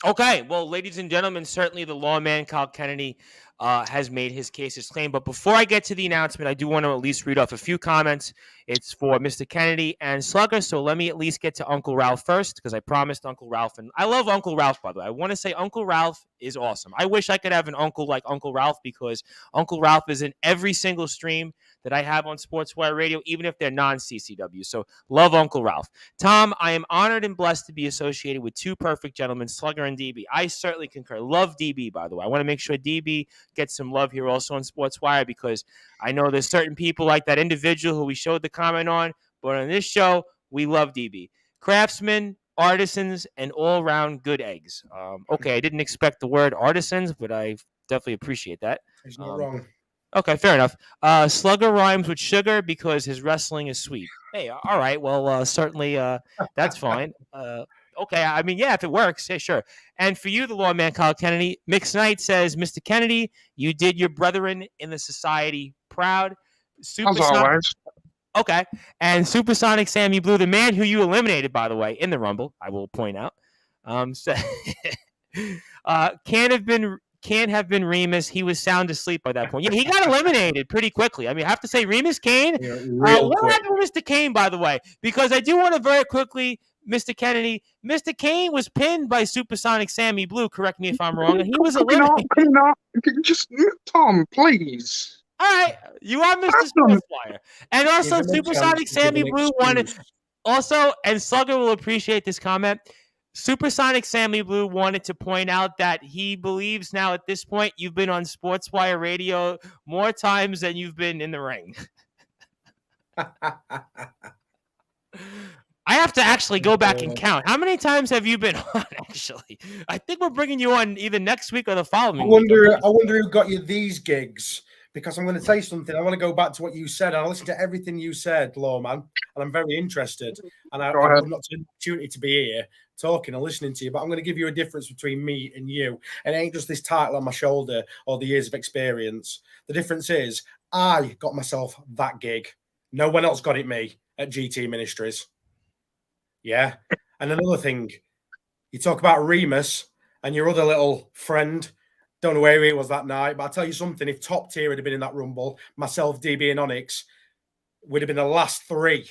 Okay, well, ladies and gentlemen, certainly the lawman, Kyle Kennedy, has made his case, his claim. But before I get to the announcement, I do want to at least read off a few comments. It's for Mr. Kennedy and Slugger, so let me at least get to Uncle Ralph first, because I promised Uncle Ralph. And I love Uncle Ralph, by the way. I want to say Uncle Ralph is awesome. I wish I could have an uncle like Uncle Ralph, because Uncle Ralph is in every single stream that I have on Sportswire Radio, even if they're non-CCW. So love Uncle Ralph. Tom, I am honored and blessed to be associated with two perfect gentlemen, Slugger and DB. I certainly concur. Love DB, by the way. I want to make sure DB gets some love here also on Sportswire, because I know there's certain people like that individual who we showed the comment on, but on this show, we love DB. Craftsmen, artisans, and all-around good eggs. Okay, I didn't expect the word artisans, but I definitely appreciate that. He's not wrong. Okay, fair enough. Slugger rhymes with sugar because his wrestling is sweet. Hey, all right. Well, certainly that's fine. Okay, I mean, yeah, if it works, yeah, sure. And for you, the lawman, Kyle Kennedy, Mix Knight says, Mr. Kennedy, you did your brethren in the society proud. As always. Okay. And Supersonic Sammy Blue, the man who you eliminated, by the way, in the Rumble, I will point out, can't have been Remus. He was sound asleep by that point. Yeah, he got eliminated pretty quickly. I mean, I have to say, Remus Kane. What happened with Mr. Kane, by the way? Because I do want to very quickly, Mr. Kennedy, Mr. Kane was pinned by Supersonic Sammy Blue. Correct me if I'm wrong. And he was eliminated. Just Tom, please. All right, you are Mr. Sportzwire. And also, Supersonic Sammy Blue wanted. Also, and Slugger will appreciate this comment. Supersonic Sammy Blue wanted to point out that he believes now at this point you've been on Sportswire Radio more times than you've been in the ring. I have to actually go back and count. How many times have you been on, actually? I think we're bringing you on either next week or the following week. I wonder who got you these gigs, because I'm going to tell you something. I want to go back to what you said. I listened to everything you said, Lawman, and I'm very interested. And I would not take an opportunity to be here talking and listening to you, but I'm going to give you a difference between me and you. And it ain't just this title on my shoulder or the years of experience. The difference is I got myself that gig. No one else got it me at GT Ministries. Yeah. And another thing, you talk about Remus and your other little friend. Don't know where he was that night, but I'll tell you something. If Top Tier had been in that Rumble, myself, DB, and Onyx would have been the last three.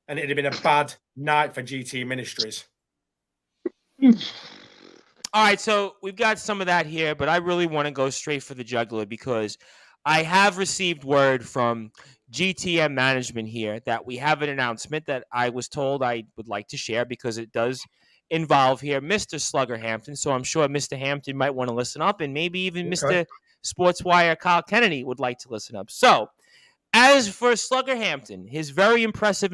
And it'd have been a bad night for GT Ministries. All right, so we've got some of that here, but I really want to go straight for the jugular because I have received word from GTM management here that we have an announcement that I was told I would like to share because it does involve here Mr. Slugger Hampton. So I'm sure Mr. Hampton might want to listen up, and maybe even Mr. Sportzwire Kyle Kennedy would like to listen up. So as for Slugger Hampton, his very impressive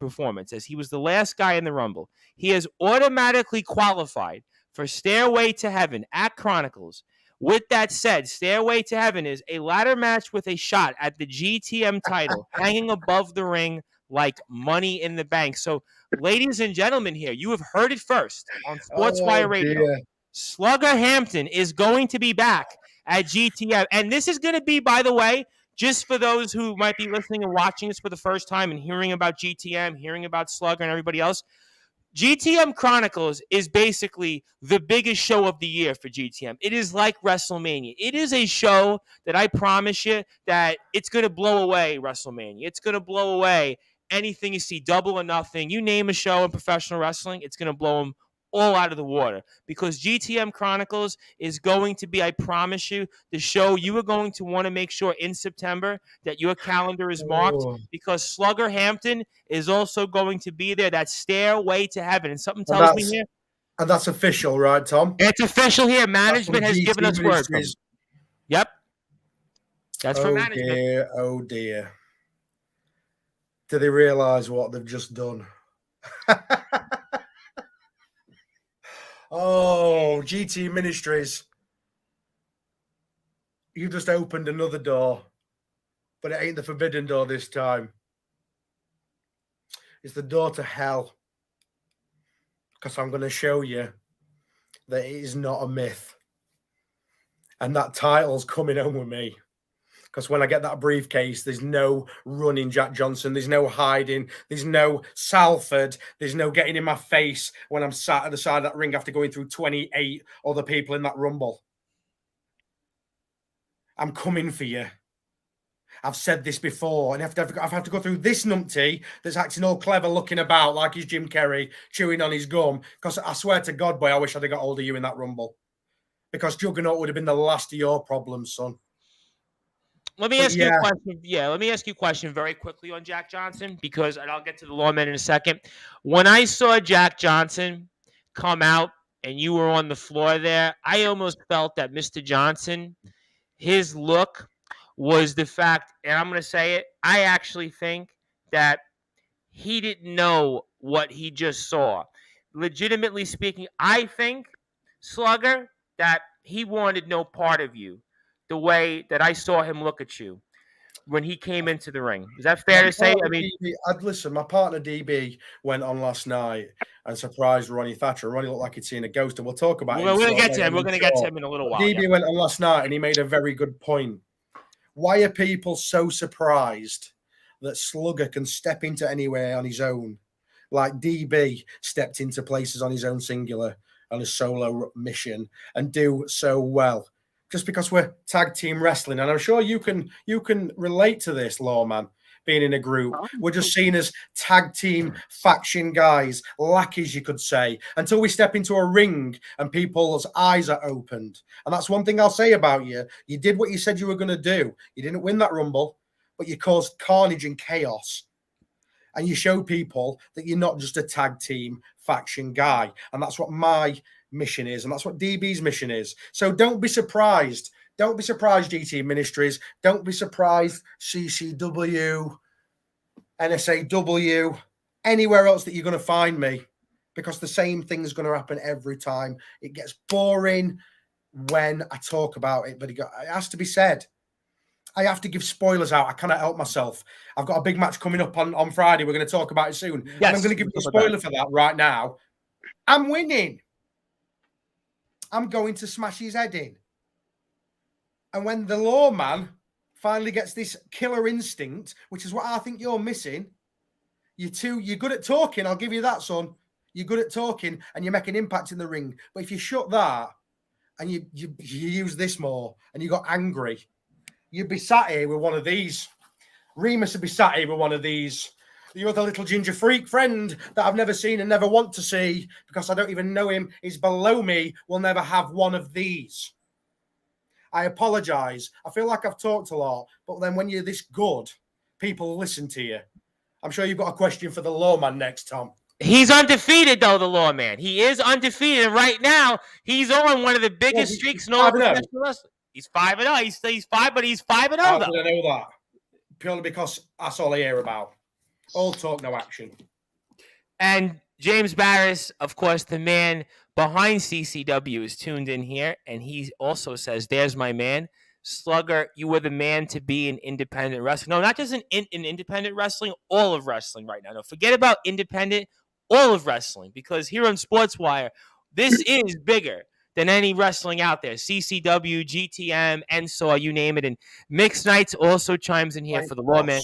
performance, as he was the last guy in the Rumble, he has automatically qualified for Stairway to Heaven at Chronicles. With that said, Stairway to Heaven is a ladder match with a shot at the GTM title hanging above the ring like money in the bank. So, ladies and gentlemen here, you have heard it first on Sportswire Radio. Slugger Hampton is going to be back at GTM. And this is going to be, by the way, just for those who might be listening and watching this for the first time and hearing about GTM, hearing about Slugger and everybody else, GTM Chronicles is basically the biggest show of the year for GTM. It is like WrestleMania. It is a show that I promise you that it's going to blow away WrestleMania. It's going to blow away anything you see, Double or Nothing. You name a show in professional wrestling, it's going to blow them all out of the water because GTM Chronicles is going to be, I promise you, the show you are going to want to make sure in September that your calendar is marked because Slugger Hampton is also going to be there. That Stairway to Heaven. And something tells me here. And that's official, right, Tom? It's official here. Management has given us word. Yep. That's for management. Oh, dear. Do they realize what they've just done? Oh, GT Ministries. You just opened another door, but it ain't the forbidden door this time. It's the door to hell. Because I'm going to show you that it is not a myth. And that title's coming home with me. Because when I get that briefcase, there's no running Jack Johnson. There's no hiding. There's no Salford. There's no getting in my face when I'm sat at the side of that ring after going through 28 other people in that Rumble. I'm coming for you. I've said this before, and I've had to go through this numpty that's acting all clever, looking about like he's Jim Carrey, chewing on his gum. Because I swear to God, boy, I wish I'd have got hold of you in that Rumble. Because Juggernaut would have been the last of your problems, son. Let me ask you a question. Yeah, let me ask you a question very quickly on Jack Johnson, and I'll get to the lawman in a second. When I saw Jack Johnson come out and you were on the floor there, I almost felt that Mr. Johnson, his look was the fact, and I'm going to say it, I actually think that he didn't know what he just saw. Legitimately speaking, I think, Slugger, that he wanted no part of you. The way that I saw him look at you when he came into the ring. Is that fair to say? I mean, listen, my partner DB went on last night and surprised Ronnie Thatcher. Ronnie looked like he'd seen a ghost, and we'll talk about it. We're going to get to him. We're going to get to him in a little while. DB went on last night, and he made a very good point. Why are people so surprised that Slugger can step into anywhere on his own? Like DB stepped into places on his own singular on a solo mission and do so well. Just because we're tag team wrestling. And I'm sure you can relate to this, Lawman, being in a group. We're just seen as tag team faction guys, lackeys, you could say, until we step into a ring and people's eyes are opened. And that's one thing I'll say about you. You did what you said you were going to do. You didn't win that Rumble, but you caused carnage and chaos. And you show people that you're not just a tag team faction guy. And that's what my mission is, and that's what DB's mission is. So don't be surprised. Don't be surprised, GT Ministries. Don't be surprised, CCW, NSAW, anywhere else that you're going to find me, because the same thing is going to happen every time. It gets boring. when I talk about it, but it has to be said. I have to give spoilers out. I cannot help myself. I've got a big match coming up on Friday. We're going to talk about it soon. Yes, and I'm going to give you a spoiler for that right now. I'm winning. I'm going to smash his head in. And when the lawman finally gets this killer instinct, which is what I think you're missing, you're good at talking. I'll give you that, son. You're good at talking and you make an impact in the ring. But if you shut that and you use this more and you got angry, you'd be sat here with one of these. Remus would be sat here with one of these. The other little ginger freak friend that I've never seen and never want to see because I don't even know him is below me will never have one of these. I apologize. I feel like I've talked a lot, but then when you're this good, people listen to you. I'm sure you've got a question for the lawman next, Tom. He's undefeated, though, the lawman. He is undefeated. And right now, he's on one of the biggest streaks in all professional wrestling. He's 5-0. He's 5, but he's 5-0, How though. did I know that? Purely because that's all I hear about. All talk, no action. And James Barris, of course, the man behind CCW, is tuned in here, and he also says, "There's my man, Slugger. You were the man to be in independent wrestling. No, not just in independent wrestling, all of wrestling right now. No, forget about independent, all of wrestling, because here on Sportswire, this is bigger than any wrestling out there. CCW, GTM, NSAW, you name it. And Mixed Nights also chimes in here for the lawman.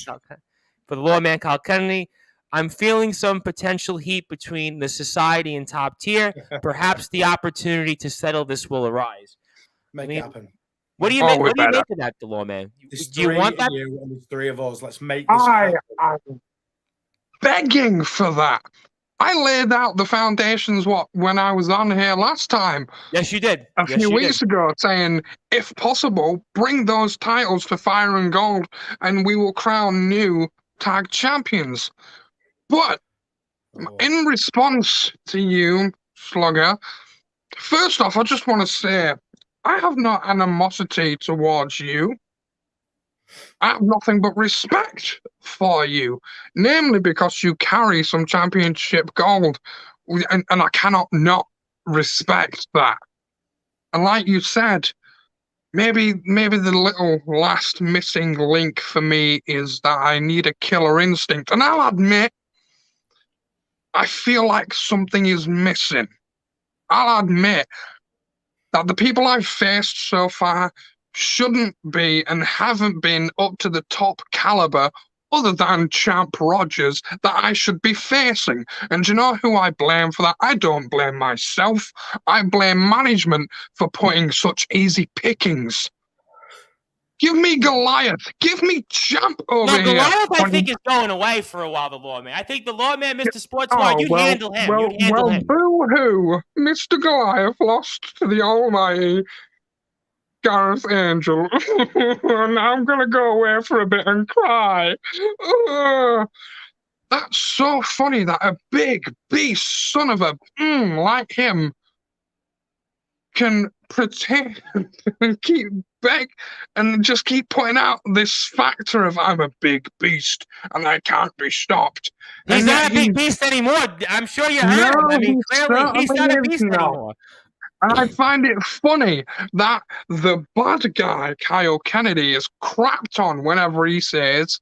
For the lawman, Kyle Kennedy. I'm feeling some potential heat between the society and top tier. Perhaps the opportunity to settle this will arise." Make it happen. What do you make? What do you make of that, the lawman? Do you want that? And there's 3 of us. Let's make this I'm happen. begging for that. I laid out the foundations when I was on here last time. Yes, you did. A few weeks ago, saying, if possible, bring those titles to Fire and Gold, and we will crown new tag champions. But in response to you, Slugger, first off, I just want to say, I have no animosity towards you. I have nothing but respect for you, namely because you carry some championship gold, and I cannot not respect that. And like you said, maybe the little last missing link for me is that I need a killer instinct. And I'll admit, I feel like something is missing. I'll admit that the people I've faced so far shouldn't be and haven't been up to the top caliber other than Champ Rogers that I should be facing. And you know who I blame for that? I don't blame myself. I blame management for putting such easy pickings. Give me Goliath. Give me Champ over here. Goliath, I think, is going away for a while, the lawman. I think the lawman, Mr. Sportswire, you'd handle him. You'd handle him. Boo-hoo. Mr. Goliath lost to the almighty Gareth Angel. And I'm going to go away for a bit and cry. That's so funny that a big beast son of a like him can pretend and keep back and just keep putting out this factor of I'm a big beast and I can't be stopped. He's not a big beast anymore. I'm sure you heard him. I mean, clearly he's not a beast anymore. And I find it funny that the bad guy, Kyle Kennedy, is crapped on whenever he says,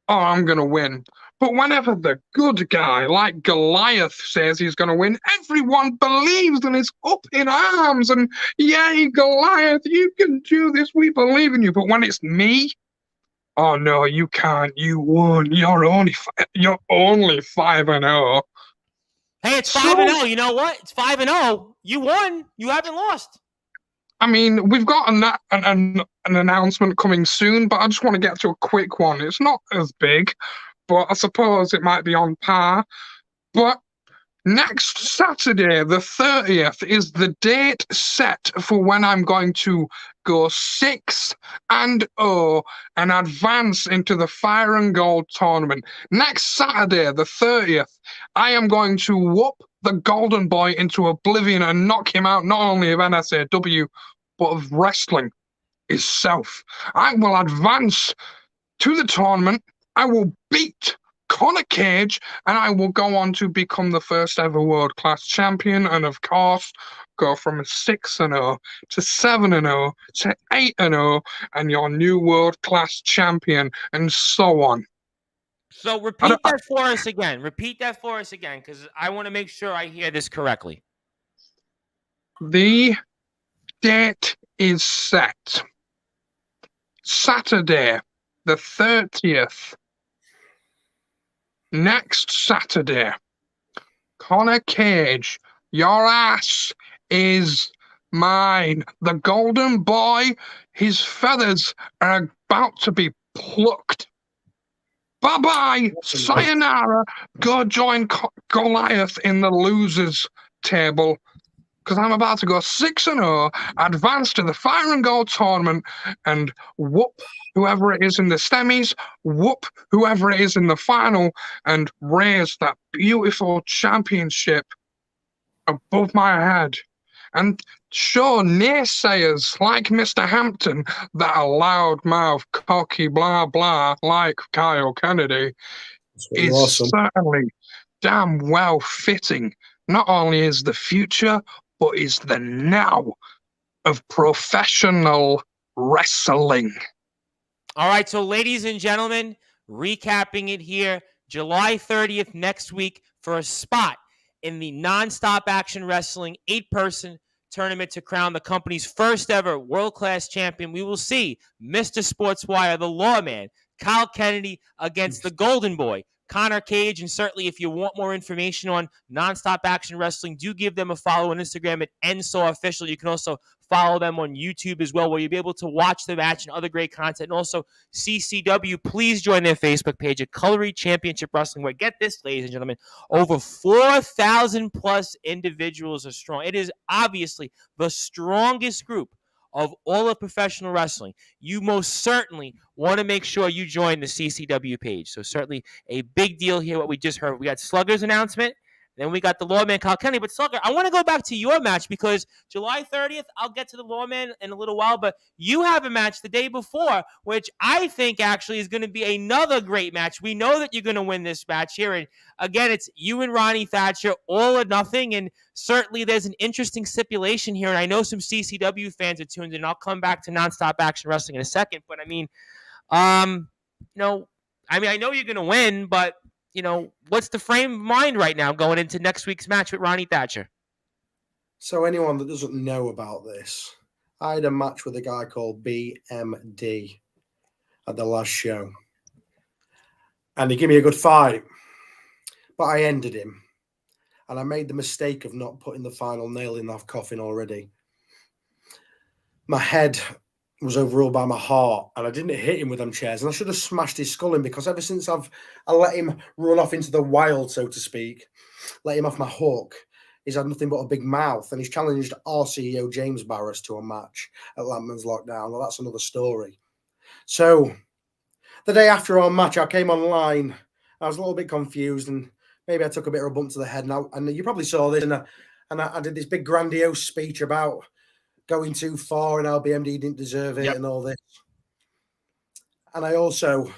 "Oh, I'm going to win." But whenever the good guy, like Goliath, says he's going to win, everyone believes and is up in arms. And, yay, Goliath, you can do this. We believe in you. But when it's me, oh, no, you can't. You won. You're only 5-0. Hey, it's 5-0. You know what? It's 5-0. You won. You haven't lost. I mean, we've got an announcement coming soon, but I just want to get to a quick one. It's not as big, but I suppose it might be on par. But next Saturday, the 30th, is the date set for when I'm going to go 6-0 and advance into the Fire and Gold tournament. Next Saturday, the 30th, I am going to whoop the Golden Boy into oblivion and knock him out not only of NSAW, but of wrestling itself. I will advance to the tournament. I will beat Conor Cage, and I will go on to become the first ever world-class champion, and of course, go from 6-0 to 7-0 to 8-0, and your new world-class champion, and so on. So repeat that for us again. Repeat that for us again, because I want to make sure I hear this correctly. The date is set. Saturday, the 30th. Next Saturday. Conor Cage, your ass is mine. The golden boy, his feathers are about to be plucked. Bye-bye. Sayonara. Go join Goliath in the losers table, because I'm about to go 6-0, advance to the Fire and Gold tournament, and whoop whoever it is in the semis, whoop whoever it is in the final, and raise that beautiful championship above my head. And show naysayers like Mr. Hampton that a loudmouth, cocky, blah, blah, like Kyle Kennedy, is awesome. certainly damn well fitting. Not only is the future, but is the now of professional wrestling. All right, so ladies and gentlemen, recapping it here, July 30th next week for a spot in the Nonstop Action Wrestling 8-person tournament to crown the company's first ever world-class champion. We will see Mr. Sportzwire, the lawman, Kyle Kennedy against the Golden Boy, Conor Cage. And certainly if you want more information on Nonstop Action Wrestling, do give them a follow on Instagram at NSawOfficial. You can also follow them on YouTube as well, where you'll be able to watch the match and other great content. And also CCW, please join their Facebook page at Colory Championship Wrestling, where, get this, ladies and gentlemen, over 4,000 plus individuals are strong. It is obviously the strongest group of all of professional wrestling. You most certainly want to make sure you join the CCW page. So certainly a big deal here, what we just heard. We got Slugger's announcement, then we got the Lawman, Kyle Kennedy. But Slugger, I want to go back to your match, because July 30th, I'll get to the Lawman in a little while, but you have a match the day before, which I think actually is going to be another great match. We know that you're going to win this match here. And again, it's you and Ronnie Thatcher, all or nothing. And certainly there's an interesting stipulation here. And I know some CCW fans are tuned in. I'll come back to Nonstop Action Wrestling in a second. But I mean, I know you're going to win, but what's the frame of mind right now going into next week's match with Ronnie Thatcher? So anyone that doesn't know about this, I had a match with a guy called BMD at the last show. And he gave me a good fight. But I ended him. And I made the mistake of not putting the final nail in that coffin already. My head was overruled by my heart, and I didn't hit him with them chairs, and I should have smashed his skull in, because ever since I let him run off into the wild, so to speak, let him off my hook, he's had nothing but a big mouth, and he's challenged our CEO James Barris to a match at Lampman's Lockdown. Well, that's another story. So the day after our match, I came online. I was a little bit confused, and maybe I took a bit of a bump to the head. And you probably saw this, and I did this big grandiose speech about going too far and how BMD didn't deserve it, and all this. And I also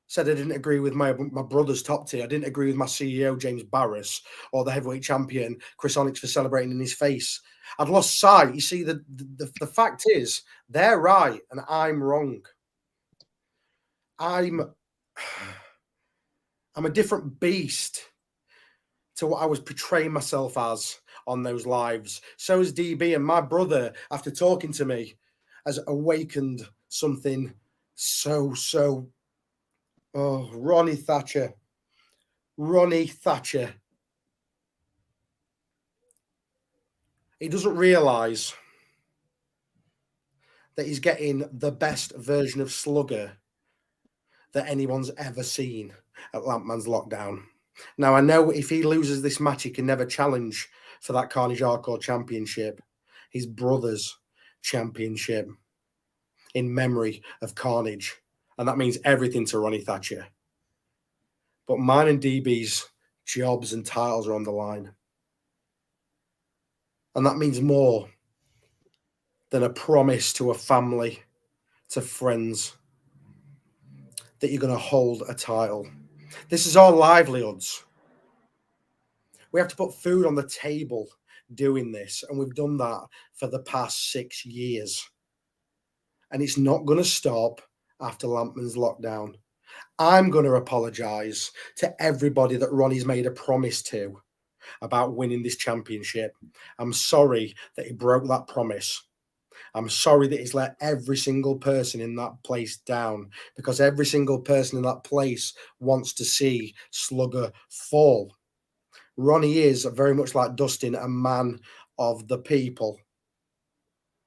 said I didn't agree with my brother's top tier. I didn't agree with my CEO, James Barris, or the heavyweight champion, Chris Onyx, for celebrating in his face. I'd lost sight. You see, the fact is, they're right and I'm wrong. I'm a different beast to what I was portraying myself as on those lives. So is DB, and my brother, after talking to me, has awakened something so Ronnie Thatcher. He doesn't realize that he's getting the best version of Slugger that anyone's ever seen at Lampman's Lockdown. Now, I know if he loses this match, he can never challenge for that Carnage Hardcore Championship, his brother's championship, in memory of Carnage. And that means everything to Ronnie Thatcher. But mine and DB's jobs and titles are on the line. And that means more than a promise to a family, to friends, that you're going to hold a title. This is our livelihoods. We have to put food on the table doing this, and we've done that for the past 6 years. And it's not going to stop after Lampman's lockdown. I'm going to apologise to everybody that Ronnie's made a promise to about winning this championship. I'm sorry that he broke that promise. I'm sorry that he's let every single person in that place down, because every single person in that place wants to see Slugger fall. Ronnie is very much like Dustin, a man of the people.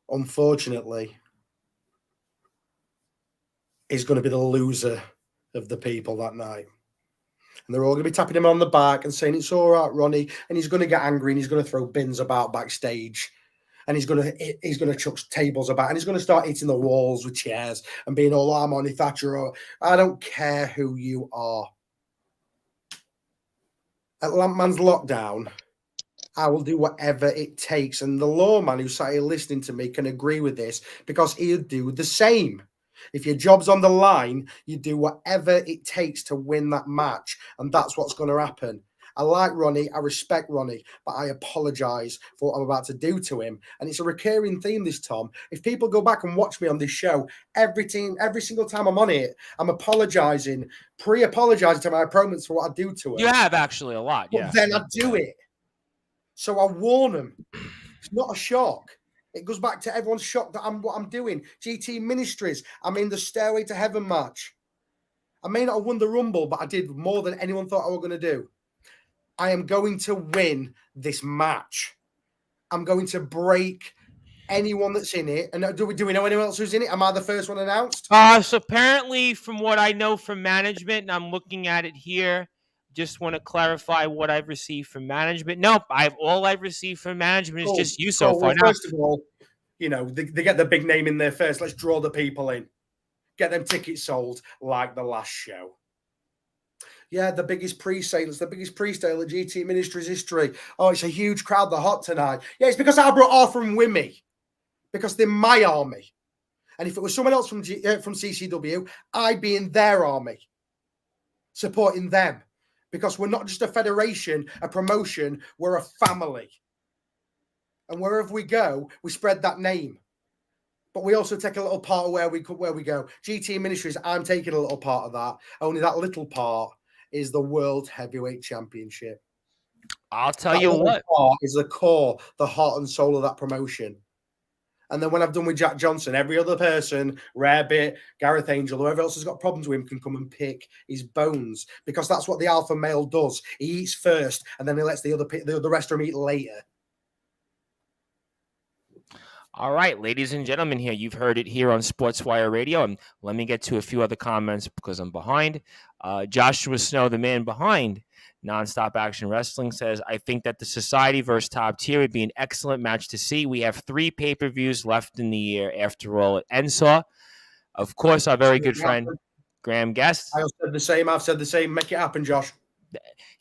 Unfortunately, he's going to be the loser of the people that night. And they're all going to be tapping him on the back and saying, it's all right, Ronnie. And he's going to get angry and he's going to throw bins about backstage. And he's going to chuck tables about, and he's going to start hitting the walls with chairs and being all, I'm Arnie Thatcher. Or, I don't care who you are. At Lampman's lockdown, I will do whatever it takes. And the lawman who sat here listening to me can agree with this, because he'll do the same. If your job's on the line, you do whatever it takes to win that match. And that's what's going to happen. I like Ronnie. I respect Ronnie, but I apologise for what I'm about to do to him. And it's a recurring theme, this, Tom. If people go back and watch me on this show, every single time I'm on it, I'm apologising, pre-apologising to my opponents for what I do to him. You have actually a lot, but yeah. Then I do it. So I warn them. It's not a shock. It goes back to everyone's shocked that what I'm doing. GT Ministries, I'm in the Stairway to Heaven match. I may not have won the Rumble, but I did more than anyone thought I was going to do. I am going to win this match. I'm going to break anyone that's in it. And do we know anyone else who's in it? Am I the first one announced? So apparently, from what I know from management, and I'm looking at it here, just want to clarify what I've received from management. Nope, all I've received from management is just you so far. Well, first of all, they get the big name in there first. Let's draw the people in. Get them tickets sold like the last show. Yeah, the biggest pre-sale. It's the biggest pre-sale at GT Ministries history. Oh, it's a huge crowd. They're hot tonight. Yeah, it's because I brought Arthur and Wimmy, because they're my army. And if it was someone else from CCW, I'd be in their army, supporting them. Because we're not just a federation, a promotion. We're a family. And wherever we go, we spread that name. But we also take a little part of where we go. GT Ministries, I'm taking a little part of that. Only that little part is the World Heavyweight Championship. I'll tell you what. Is the core, the heart and soul of that promotion. And then when I've done with Jack Johnson, every other person, Rarebit, Gareth Angel, whoever else has got problems with him can come and pick his bones, because that's what the alpha male does. He eats first, and then he lets the rest of them eat later. All right, ladies and gentlemen, here you've heard it here on Sportswire Radio, and let me get to a few other comments because I'm behind. Joshua Snow, the man behind Nonstop Action Wrestling, says, I think that the Society versus Top Tier would be an excellent match to see. We have 3 pay-per-views left in the year after all at NSAW. Of course, our very good friend Graham Guest. I said the same. I've said the same. Make it happen, Josh.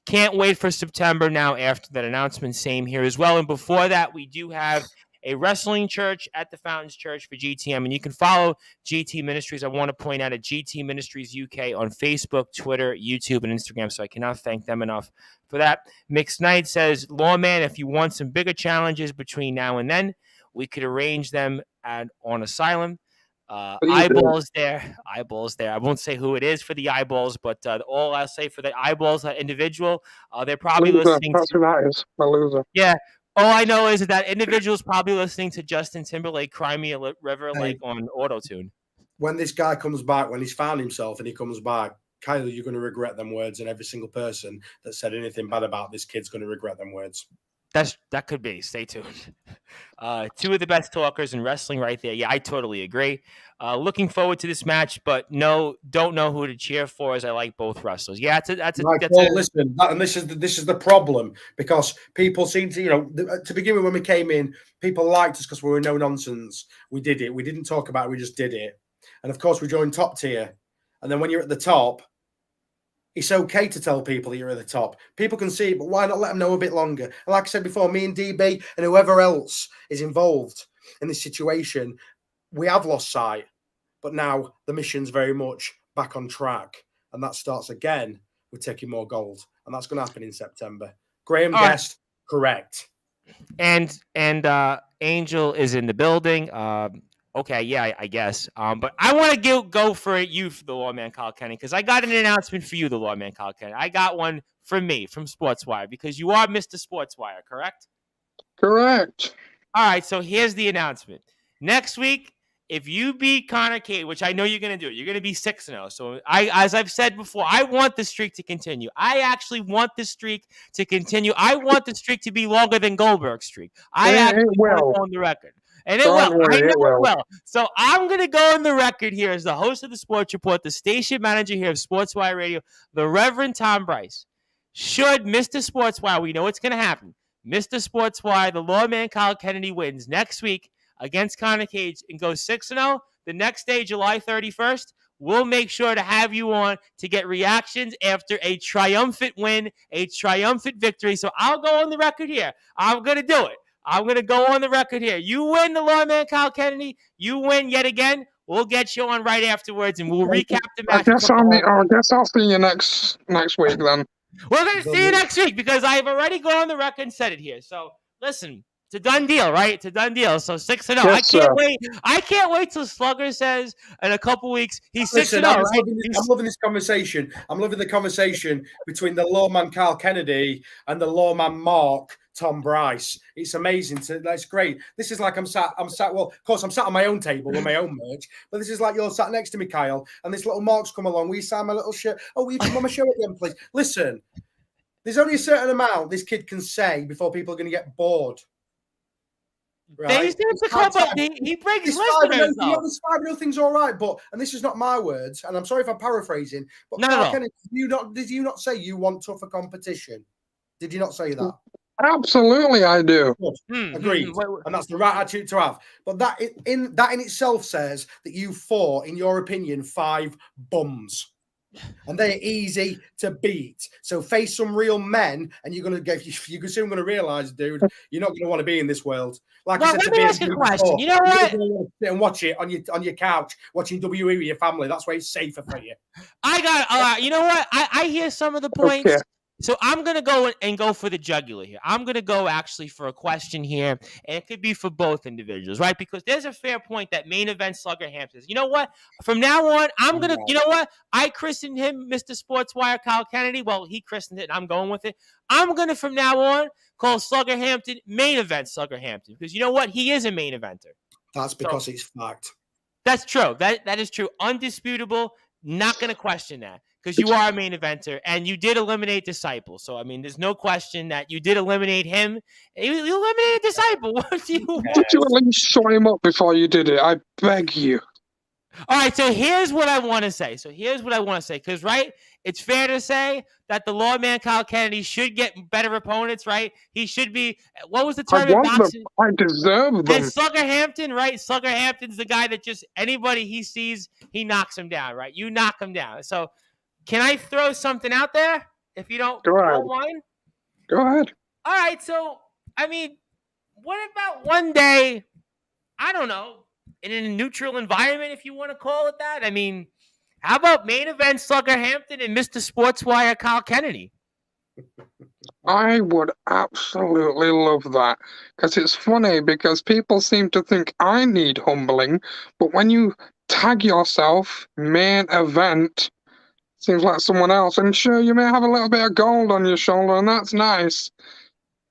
Can't wait for September now after that announcement. Same here as well. And before that, we do have a wrestling church at the Fountains Church for GTM. And you can follow GT Ministries. I want to point out at GT Ministries UK on Facebook, Twitter, YouTube, and Instagram. So I cannot thank them enough for that. Mixed Knight says, Lawman, if you want some bigger challenges between now and then, we could arrange them on Asylum. Eyeballs there. I won't say who it is for the eyeballs, but all I'll say for the eyeballs, that individual, they're probably listening That's who that is. A loser. Yeah. All I know is that individual's probably listening to Justin Timberlake, Cry Me a River, like on Auto-Tune. When this guy comes back, when he's found himself and he comes back, Kylie, you're going to regret them words, and every single person that said anything bad about this kid's going to regret them words. That could be. Stay tuned. 2 of the best talkers in wrestling right there. Yeah, I totally agree. Looking forward to this match, but don't know who to cheer for, as I like both wrestlers. Yeah, listen, this is the problem, because people seem to, to begin with, when we came in, people liked us because we were no nonsense. We did it. We didn't talk about it. We just did it. And of course, we joined Top Tier. And then when you're at the top, it's okay to tell people that you're at the top. People can see it, but why not let them know a bit longer? And like I said before, me and DB and whoever else is involved in this situation, we have lost sight. But now the mission's very much back on track. And that starts again we're taking more gold. And that's going to happen in September. Graham All right. guessed correct. And Angel is in the building. Okay, yeah, I guess. But I want to go for you for the Lawman Kyle Kenny, because I got an announcement for you, the Lawman Kyle Kenny. I got one from me, from Sportswire, because you are Mr. Sportswire, correct? Correct. All right, so here's the announcement. Next week, if you beat Connor Cade, which I know you're going to do, you're going to be 6-0. So as I've said before, I want the streak to continue. I actually want the streak to continue. I want the streak to be longer than Goldberg's streak. I actually want to go on the record. And it will. I know it will. So I'm going to go on the record here as the host of the Sports Report, the station manager here of Sportswire Radio, the Reverend Tom Bryce. Should Mr. Sportswire, we know what's going to happen. Mr. Sportswire, the Lawman Kyle Kennedy wins next week against Connor Cage and goes 6-0. The next day, July 31st, we'll make sure to have you on to get reactions after a triumphant win, a triumphant victory. So I'll go on the record here. I'm going to do it. I'm going to go on the record here. You win the Lawman Kyle Kennedy. You win yet again. We'll get you on right afterwards, and we'll recap the match. I guess I'll see you next week then. We're going to see you next week because I've already gone on the record and said it here. So listen, it's a done deal, right? It's a done deal. So 6-0. Yes, I can't wait. I can't wait till Slugger says in a couple weeks he's 6-0. I'm loving this conversation. I'm loving the conversation between the Lawman Kyle Kennedy and the Lawman Mark Tom Bryce. It's amazing. That's great. This is like I'm sat. Well, of course, I'm sat on my own table with my own merch, but this is like you're sat next to me, Kyle, and this little Mark's come along. Will you sign my little shirt? Oh, will you come on my show again, please? Listen, there's only a certain amount this kid can say before people are going to get bored. Right? He brings listeners up. This 5-0 thing's all right, but and this is not my words, and I'm sorry if I'm paraphrasing, but no. Kennedy, did you not say you want tougher competition? Did you not say that? Absolutely, I do. Agreed, and that's the right attitude to have. But that in itself says that you fought, in your opinion, 5 bums, and they're easy to beat. So face some real men, and you're soon going to realize, dude, you're not going to want to be in this world. Like I said, let me ask you a question. You know what? Sit and watch it on your couch, watching WWE with your family. That's where it's safer for you. I got. You know what? I hear some of the points. Okay. So I'm going to go for the jugular here. I'm going to go actually for a question here, and it could be for both individuals, right? Because there's a fair point that main event Slugger Hampton. You know what? From now on, I'm going to, you know what? I christened him Mr. Sportswire Kyle Kennedy. Well, he christened it, and I'm going with it. I'm going to, from now on, call Slugger Hampton main event Slugger Hampton. Because you know what? He is a main eventer. That's because it's fact. That's true. That is true. Undisputable. Not going to question that. Because you are a main eventer, and you did eliminate Disciple. So, I mean, there's no question that you did eliminate him. You eliminated Disciple. What do you want? Did you at least show him up before you did it? I beg you. All right, so here's what I want to say. Because, right, it's fair to say that the Lawman Kyle Kennedy should get better opponents, right? He should be, what was the term in boxing? I deserve them. And Slugger Hampton, right? Slugger Hampton's the guy that just anybody he sees, he knocks him down, right? You knock him down. So, can I throw something out there? If you don't mind? Go ahead. All right. So, I mean, what about one day, I don't know, in a neutral environment, if you want to call it that? I mean, how about main event Slugger Hampton and Mr. Sportswire Kyle Kennedy? I would absolutely love that. Because it's funny, because people seem to think I need humbling, but when you tag yourself main event, seems like someone else. And sure, you may have a little bit of gold on your shoulder, and that's nice.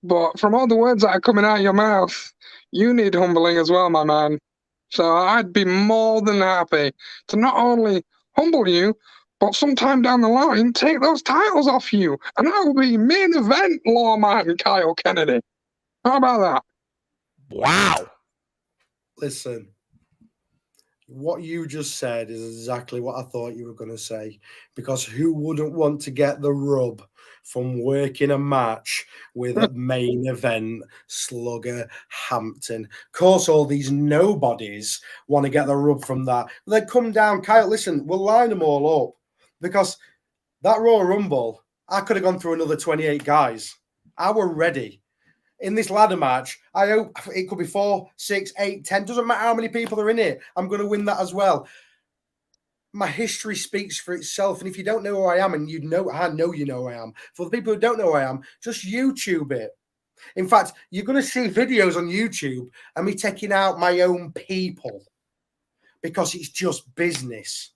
But from all the words that are coming out of your mouth, you need humbling as well, my man. So I'd be more than happy to not only humble you, but sometime down the line, take those titles off you. And I will be main event Lawman Kyle Kennedy. How about that? Wow. Listen. What you just said is exactly what I thought you were going to say, because who wouldn't want to get the rub from working a match with a main event Slugger Hampton? Of course, all these nobodies want to get the rub from that. They come down, Kyle, listen, we'll line them all up, because that Royal Rumble, I could have gone through another 28 guys. I were ready. In this ladder match, I hope it could be 4, 6, 8, 10. Doesn't matter how many people are in it. I'm going to win that as well. my history speaks for itself. And if you don't know who I am, and I know you know who I am. For the people who don't know who I am, just YouTube it. In fact, you're going to see videos on YouTube and me taking out my own people because it's just business.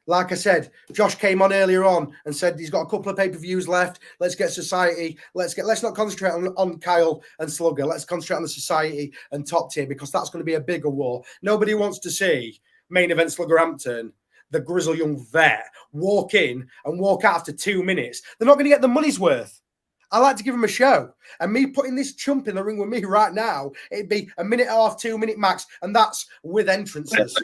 Like I said, Josh came on earlier on and said he's got a couple of pay-per-views left. Let's get society. Let's not concentrate on Kyle and Slugger. Let's concentrate on the society and top tier because that's going to be a bigger war. Nobody wants to see main event Slugger Hampton, the grizzled young vet, walk in and walk out after 2 minutes. They're not going to get the money's worth. I like to give him a show. And me putting this chump in the ring with me right now, it'd be a minute and a half, 2 minute max. And that's with entrances.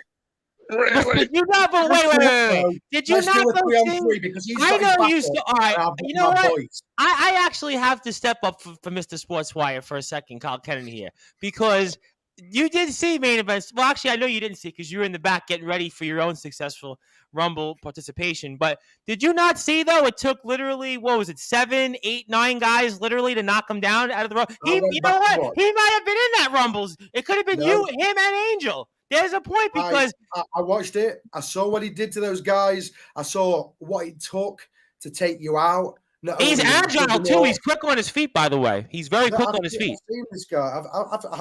Did you not? But wait. Did you not go see? Because he's I got know his you. back All right. up. You know what? I actually have to step up for Mr. Sportswire for a second, Kyle Kennedy here, because you did see main events. Well, actually, I know you didn't see because you were in the back getting ready for your own successful Rumble participation. But did you not see, though? It took literally, what was it, 7, 8, 9 guys literally to knock him down out of the Rumble. You know what? He might have been in that Rumbles. It could have been you, him, and Angel. There's a point because I watched it. I saw what he did to those guys. I saw what it took to take you out. He's agile too. He's quick on his feet, by the way. He's very quick on his feet. I've seen this guy.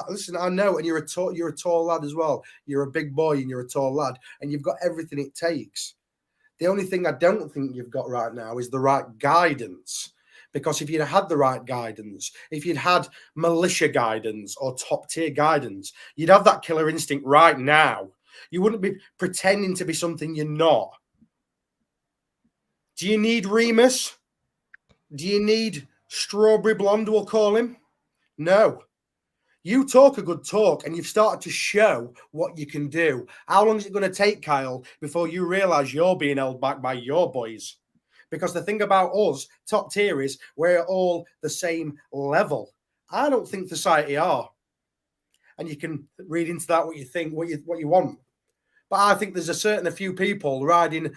Listen, I know, and you're a tall lad as well. You're a big boy and you're a tall lad, and you've got everything it takes. The only thing I don't think you've got right now is the right guidance. Because if you'd had the right guidance, if you'd had militia guidance or top tier guidance, you'd have that killer instinct right now. You wouldn't be pretending to be something you're not. Do you need Remus? Do you need Strawberry Blonde, we'll call him? No. You talk a good talk and you've started to show what you can do. How long is it going to take, Kyle, before you realize you're being held back by your boys? Because the thing about us, top tier, is we're all the same level. I don't think society are. And you can read into that what you think, what you want. But I think there's a few people riding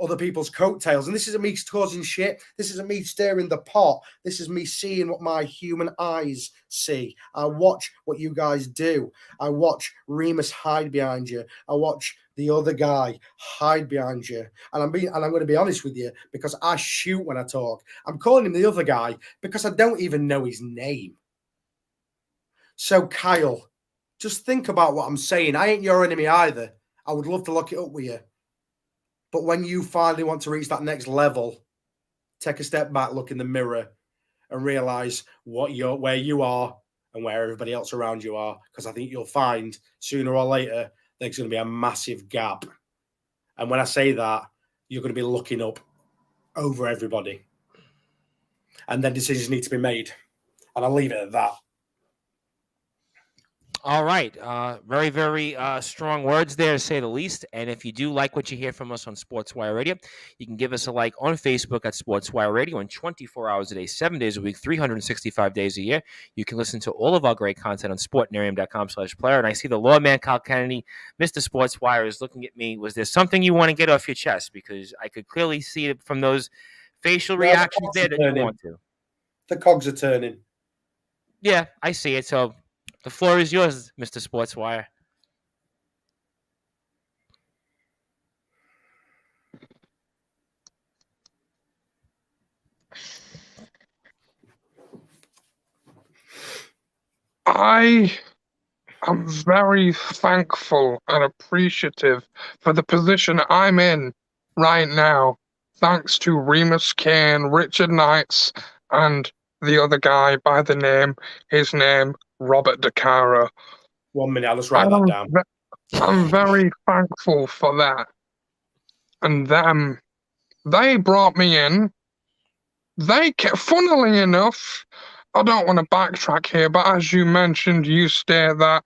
other people's coattails. And this isn't me causing shit. This isn't me stirring the pot. This is me seeing what my human eyes see. I watch what you guys do. I watch Remus hide behind you. I watch the other guy hide behind you. And I'm going to be honest with you because I shoot when I talk. I'm calling him the other guy because I don't even know his name. So Kyle, just think about what I'm saying. I ain't your enemy either. I would love to lock it up with you. But when you finally want to reach that next level, take a step back, look in the mirror, and realize where you are and where everybody else around you are. Because I think you'll find sooner or later there's going to be a massive gap. And when I say that, you're going to be looking up over everybody. And then decisions need to be made. And I'll leave it at that. All right. Very, very strong words there, to say the least. And if you do like what you hear from us on Sportswire Radio, you can give us a like on Facebook at Sportswire Radio, and 24 hours a day, 7 days a week, 365 days a year. You can listen to all of our great content on sportnarium.com/player. And I see the lawman, Kyle Kennedy, Mr. Sportswire, is looking at me. Was there something you want to get off your chest? Because I could clearly see it from those facial reactions there that you want to. The cogs are turning. Yeah, I see it. So the floor is yours, Mr. Sportswire. I am very thankful and appreciative for the position I'm in right now, thanks to Remus Kane, Richard Knights, and the other guy by his name, Robert DeCaro. 1 minute, I'll just write that down. I'm very thankful for that. And they brought me in. Funnily enough, I don't want to backtrack here, but as you mentioned, you state that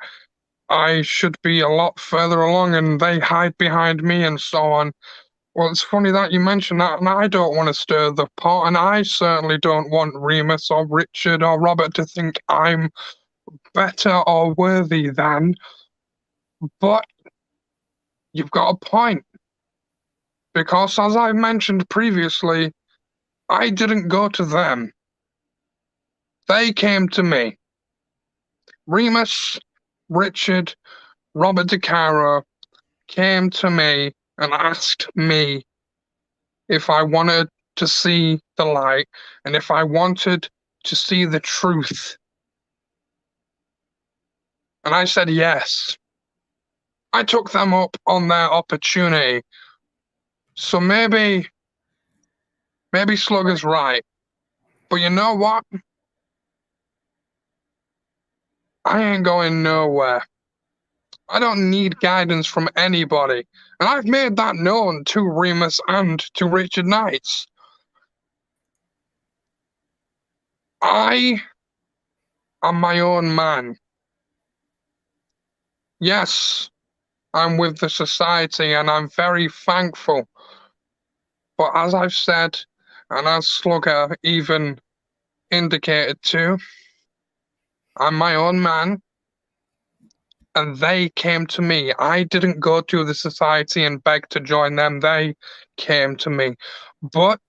I should be a lot further along and they hide behind me and so on. Well, it's funny that you mentioned that, and I don't want to stir the pot, and I certainly don't want Remus or Richard or Robert to think I'm better or worthy than, but you've got a point. Because as I mentioned previously, I didn't go to them. They came to me. Remus, Richard, Robert DeCaro came to me and asked me if I wanted to see the light and if I wanted to see the truth. And I said yes. I took them up on their opportunity. So maybe Slugger's right. But you know what? I ain't going nowhere. I don't need guidance from anybody. And I've made that known to Remus and to Richard Knights. I am my own man. Yes, I'm with the society and I'm very thankful. But as I've said, and as Slugger even indicated too, I'm my own man. And they came to me. I didn't go to the society and beg to join them. They came to me. But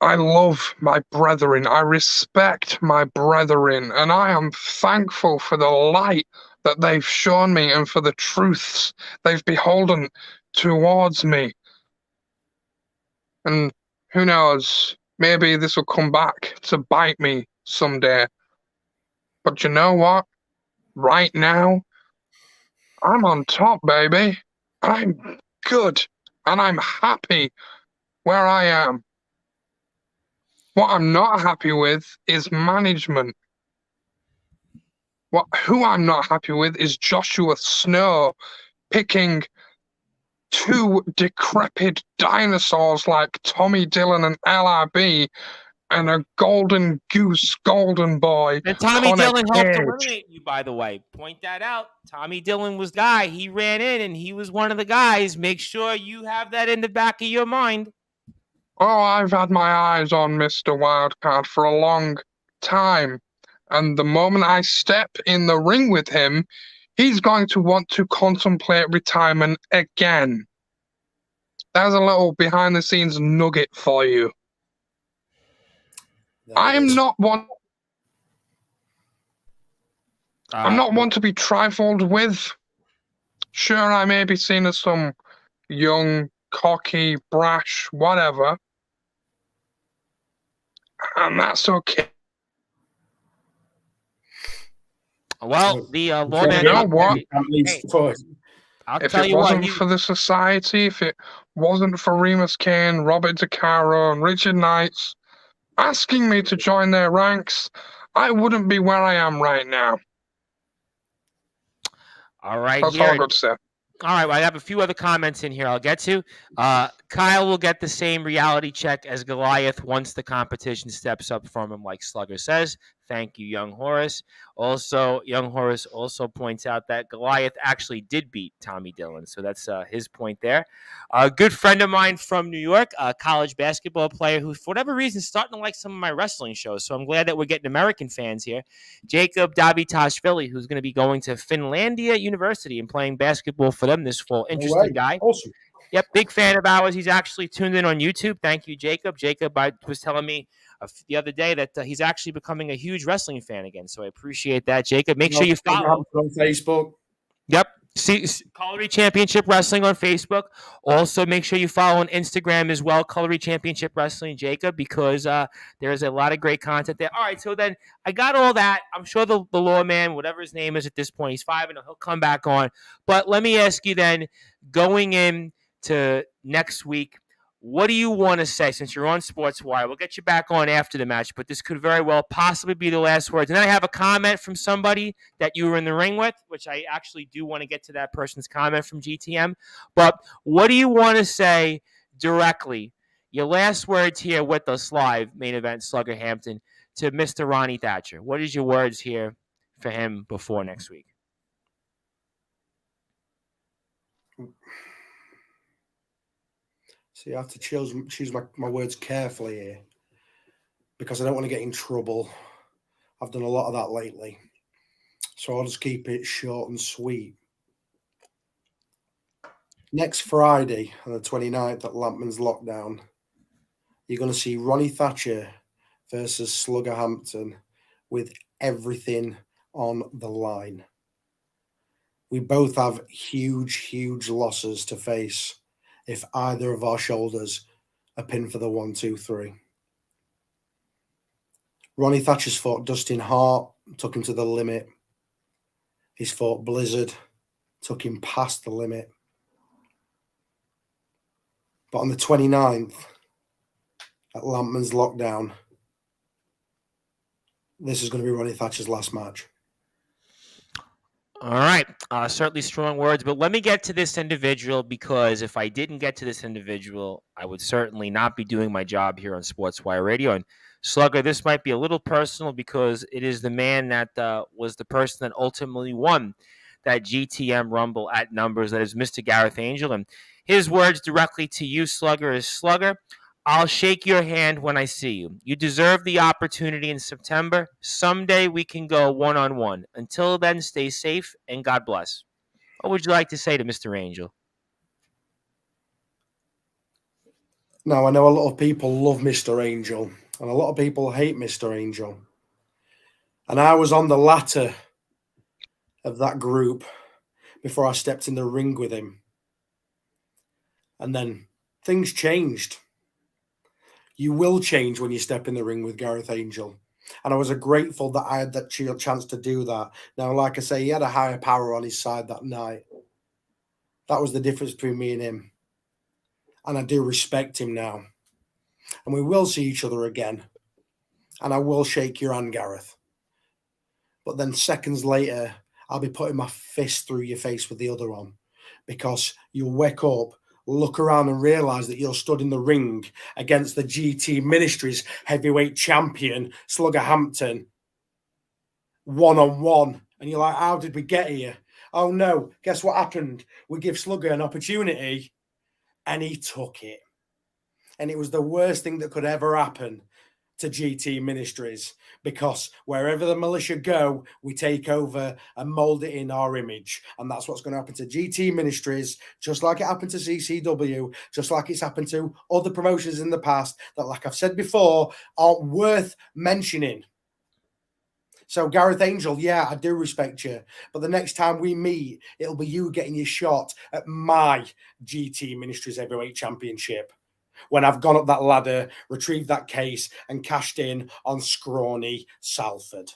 I love my brethren. I respect my brethren. And I am thankful for the light that they've shown me and for the truths they've beholden towards me. And who knows, maybe this will come back to bite me someday. But you know what? Right now, I'm on top, baby. I'm good. And I'm happy where I am. What I'm not happy with is management. Who I'm not happy with is Joshua Snow picking two decrepit dinosaurs like Tommy Dillon and LRB and a golden goose, golden boy. And Tommy Connor Dillon helped Cage. eliminate you, by the way. Point that out. Tommy Dillon was the guy. He ran in and he was one of the guys. Make sure you have that in the back of your mind. Oh, I've had my eyes on Mr. Wildcard for a long time. And the moment I step in the ring with him, he's going to want to contemplate retirement again. There's a little behind-the-scenes nugget for you. I'm not one to be trifled with. Sure, I may be seen as some young, cocky, brash, whatever. And that's okay. Well, the lawman. You know what? I'll If tell it you what. wasn't for the society, if it wasn't for Remus Kane, Robert DeCaro, and Richard Knights asking me to join their ranks, I wouldn't be where I am right now. All right, That's here. all I got to say. All right, well, I have a few other comments in here I'll get to. Kyle will get the same reality check as Goliath once the competition steps up from him, like Slugger says. Thank you, Young Horace. Also, Young Horace also points out that Goliath actually did beat Tommy Dillon, so that's his point there. A good friend of mine from New York, a college basketball player who, for whatever reason, is starting to like some of my wrestling shows, so I'm glad that we're getting American fans here. Jacob Davitashvili, who's going to be going to Finlandia University and playing basketball for them this fall. Interesting guy. Awesome. Yep, big fan of ours. He's actually tuned in on YouTube. Thank you, Jacob. Jacob was telling me the other day that he's actually becoming a huge wrestling fan again. So I appreciate that, Jacob. Make sure you follow on Facebook. Yep. See Colliery Championship Wrestling on Facebook. Also, make sure you follow on Instagram as well, Colliery Championship Wrestling, Jacob, because there's a lot of great content there. All right, so then I got all that. I'm sure the lawman, whatever his name is at this point, he's 5-0. He'll come back on. But let me ask you then, going in to next week, what do you want to say since you're on Sportswire? We'll get you back on after the match, but this could very well possibly be the last words. And then I have a comment from somebody that you were in the ring with, which I actually do want to get to that person's comment from GTM. But what do you want to say directly? Your last words here with us live, main event, Slugger Hampton, to Mr. Ronnie Thatcher. What is your words here for him before next week? See, I have to choose my words carefully here because I don't want to get in trouble. I've done a lot of that lately. So I'll just keep it short and sweet. Next Friday, on the 29th at Lampman's Lockdown, you're going to see Ronnie Thatcher versus Slugger Hampton with everything on the line. We both have huge, huge losses to face if either of our shoulders are pinned for the 1, 2, 3. Ronnie Thatcher's fought Dustin Hart, took him to the limit. He's fought Blizzard, took him past the limit. But on the 29th, at Lampman's Lockdown, this is going to be Ronnie Thatcher's last match. All right. Certainly strong words, but let me get to this individual, because if I didn't get to this individual, I would certainly not be doing my job here on Sportswire Radio. And Slugger, this might be a little personal because it is the man that was the person that ultimately won that GTM Rumble at numbers. That is Mr. Gareth Angel. And his words directly to you, Slugger, is, Slugger, I'll shake your hand when I see you. You deserve the opportunity in September. Someday we can go one-on-one. Until then, stay safe and God bless. What would you like to say to Mr. Angel? Now, I know a lot of people love Mr. Angel, and a lot of people hate Mr. Angel. And I was on the latter of that group before I stepped in the ring with him. And then things changed. You will change when you step in the ring with Gareth Angel. And I was grateful that I had that chance to do that. Now, like I say, he had a higher power on his side that night. That was the difference between me and him. And I do respect him now. And we will see each other again. And I will shake your hand, Gareth. But then seconds later, I'll be putting my fist through your face with the other one. Because you'll wake up, look around and realise that you're stood in the ring against the GT Ministries heavyweight champion, Slugger Hampton, one-on-one. And you're like, how did we get here? Oh no, guess what happened? We give Slugger an opportunity and he took it. And it was the worst thing that could ever happen to GT Ministries, because wherever the militia go, we take over and mold it in our image. And that's what's going to happen to GT Ministries, just like it happened to CCW, just like it's happened to other promotions in the past that, like I've said before, aren't worth mentioning. So Gareth Angel, yeah, I do respect you. But the next time we meet, it'll be you getting your shot at my GT Ministries Heavyweight Championship, when I've gone up that ladder, retrieved that case, and cashed in on scrawny Salford.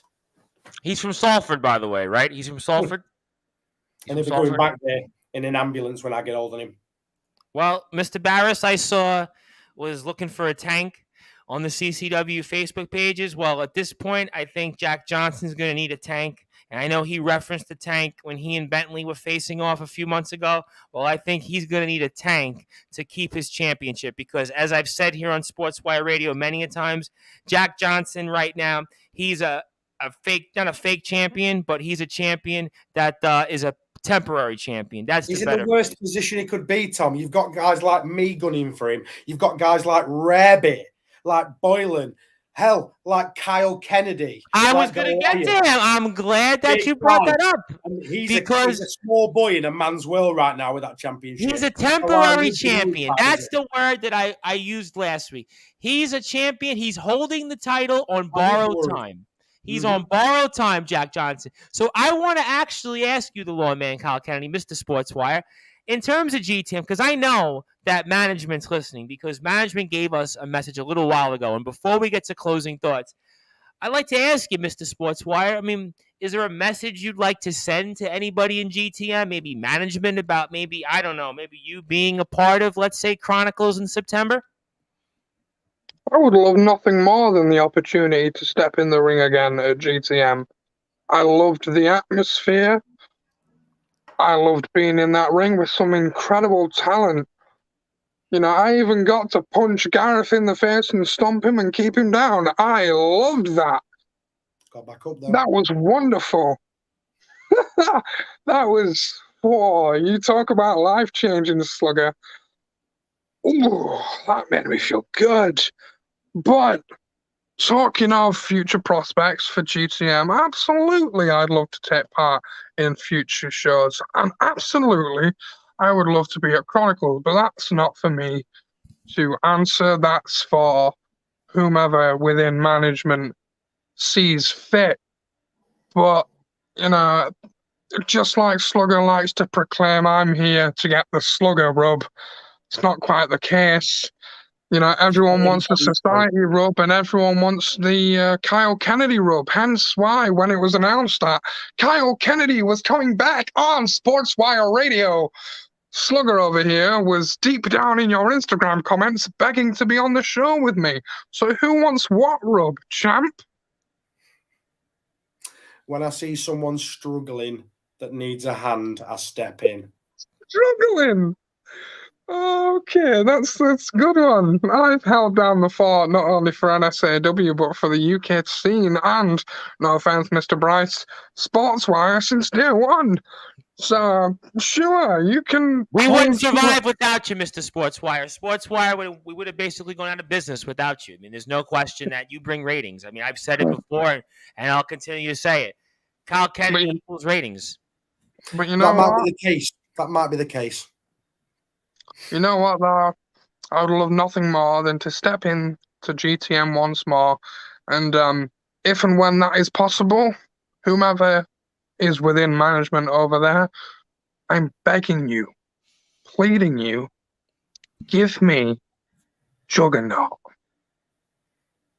He's from Salford, by the way, right? He's from Salford? And he'll be going back there in an ambulance when I get hold of him. Well, Mr. Barris, I saw, was looking for a tank on the CCW Facebook pages. Well, at this point, I think Jack Johnson's going to need a tank. And I know he referenced the tank when he and Bentley were facing off a few months ago. Well, I think he's going to need a tank to keep his championship, because as I've said here on Sportswire Radio many a times, Jack Johnson right now, he's a fake, not a fake champion, but he's a champion that is a temporary champion. He's in the worst position he could be, Tom. You've got guys like me gunning for him. You've got guys like Rabbit, like Boylan. Hell, like Kyle Kennedy. I was going to get to him. I'm glad that you brought that up. He's a small boy in a man's world right now with that championship. He's a temporary champion. That's the word that I used last week. He's a champion. He's holding the title on borrowed time. He's on borrowed time, Jack Johnson. So I want to actually ask you, the lawman Kyle Kennedy, Mr. Sportswire, in terms of GTM, because I know that management's listening, because management gave us a message a little while ago. And before we get to closing thoughts, I'd like to ask you, Mr. Sportswire, I mean, is there a message you'd like to send to anybody in GTM, maybe management, about maybe, I don't know, maybe you being a part of, let's say, Chronicles in September? I would love nothing more than the opportunity to step in the ring again at GTM. I loved the atmosphere. I loved being in that ring with some incredible talent. You know, I even got to punch Gareth in the face and stomp him and keep him down. I loved that. Got back up though. That was wonderful. That was, whoa, you talk about life-changing, Slugger. Ooh, that made me feel good. But talking of future prospects for GTM, absolutely I'd love to take part in future shows. And absolutely, I would love to be at Chronicles, but that's not for me to answer. That's for whomever within management sees fit. But, you know, just like Slugger likes to proclaim, I'm here to get the Slugger rub. It's not quite the case. You know, everyone wants the society rub and everyone wants the Kyle Kennedy rub. Hence why, when it was announced that Kyle Kennedy was coming back on Sportswire Radio, Slugger over here was deep down in your Instagram comments begging to be on the show with me. So who wants what rub, champ? When I see someone struggling that needs a hand, I step in. Struggling? Okay, that's a good one. I've held down the fort not only for NSAW but for the UK scene and, no offense, Mr. Bryce, Sportswire since day one. So, sure, you can... We wouldn't survive without you, Mr. Sportswire. Sportswire, we would have basically gone out of business without you. I mean, there's no question that you bring ratings. I mean, I've said it before, and I'll continue to say it. Kyle Kennedy equals ratings. But you know that might be the case. That might be the case. You know what, though? I would love nothing more than to step in to GTM once more. And if and when that is possible, whomever is within management over there, I'm begging you, pleading you, give me Juggernaut.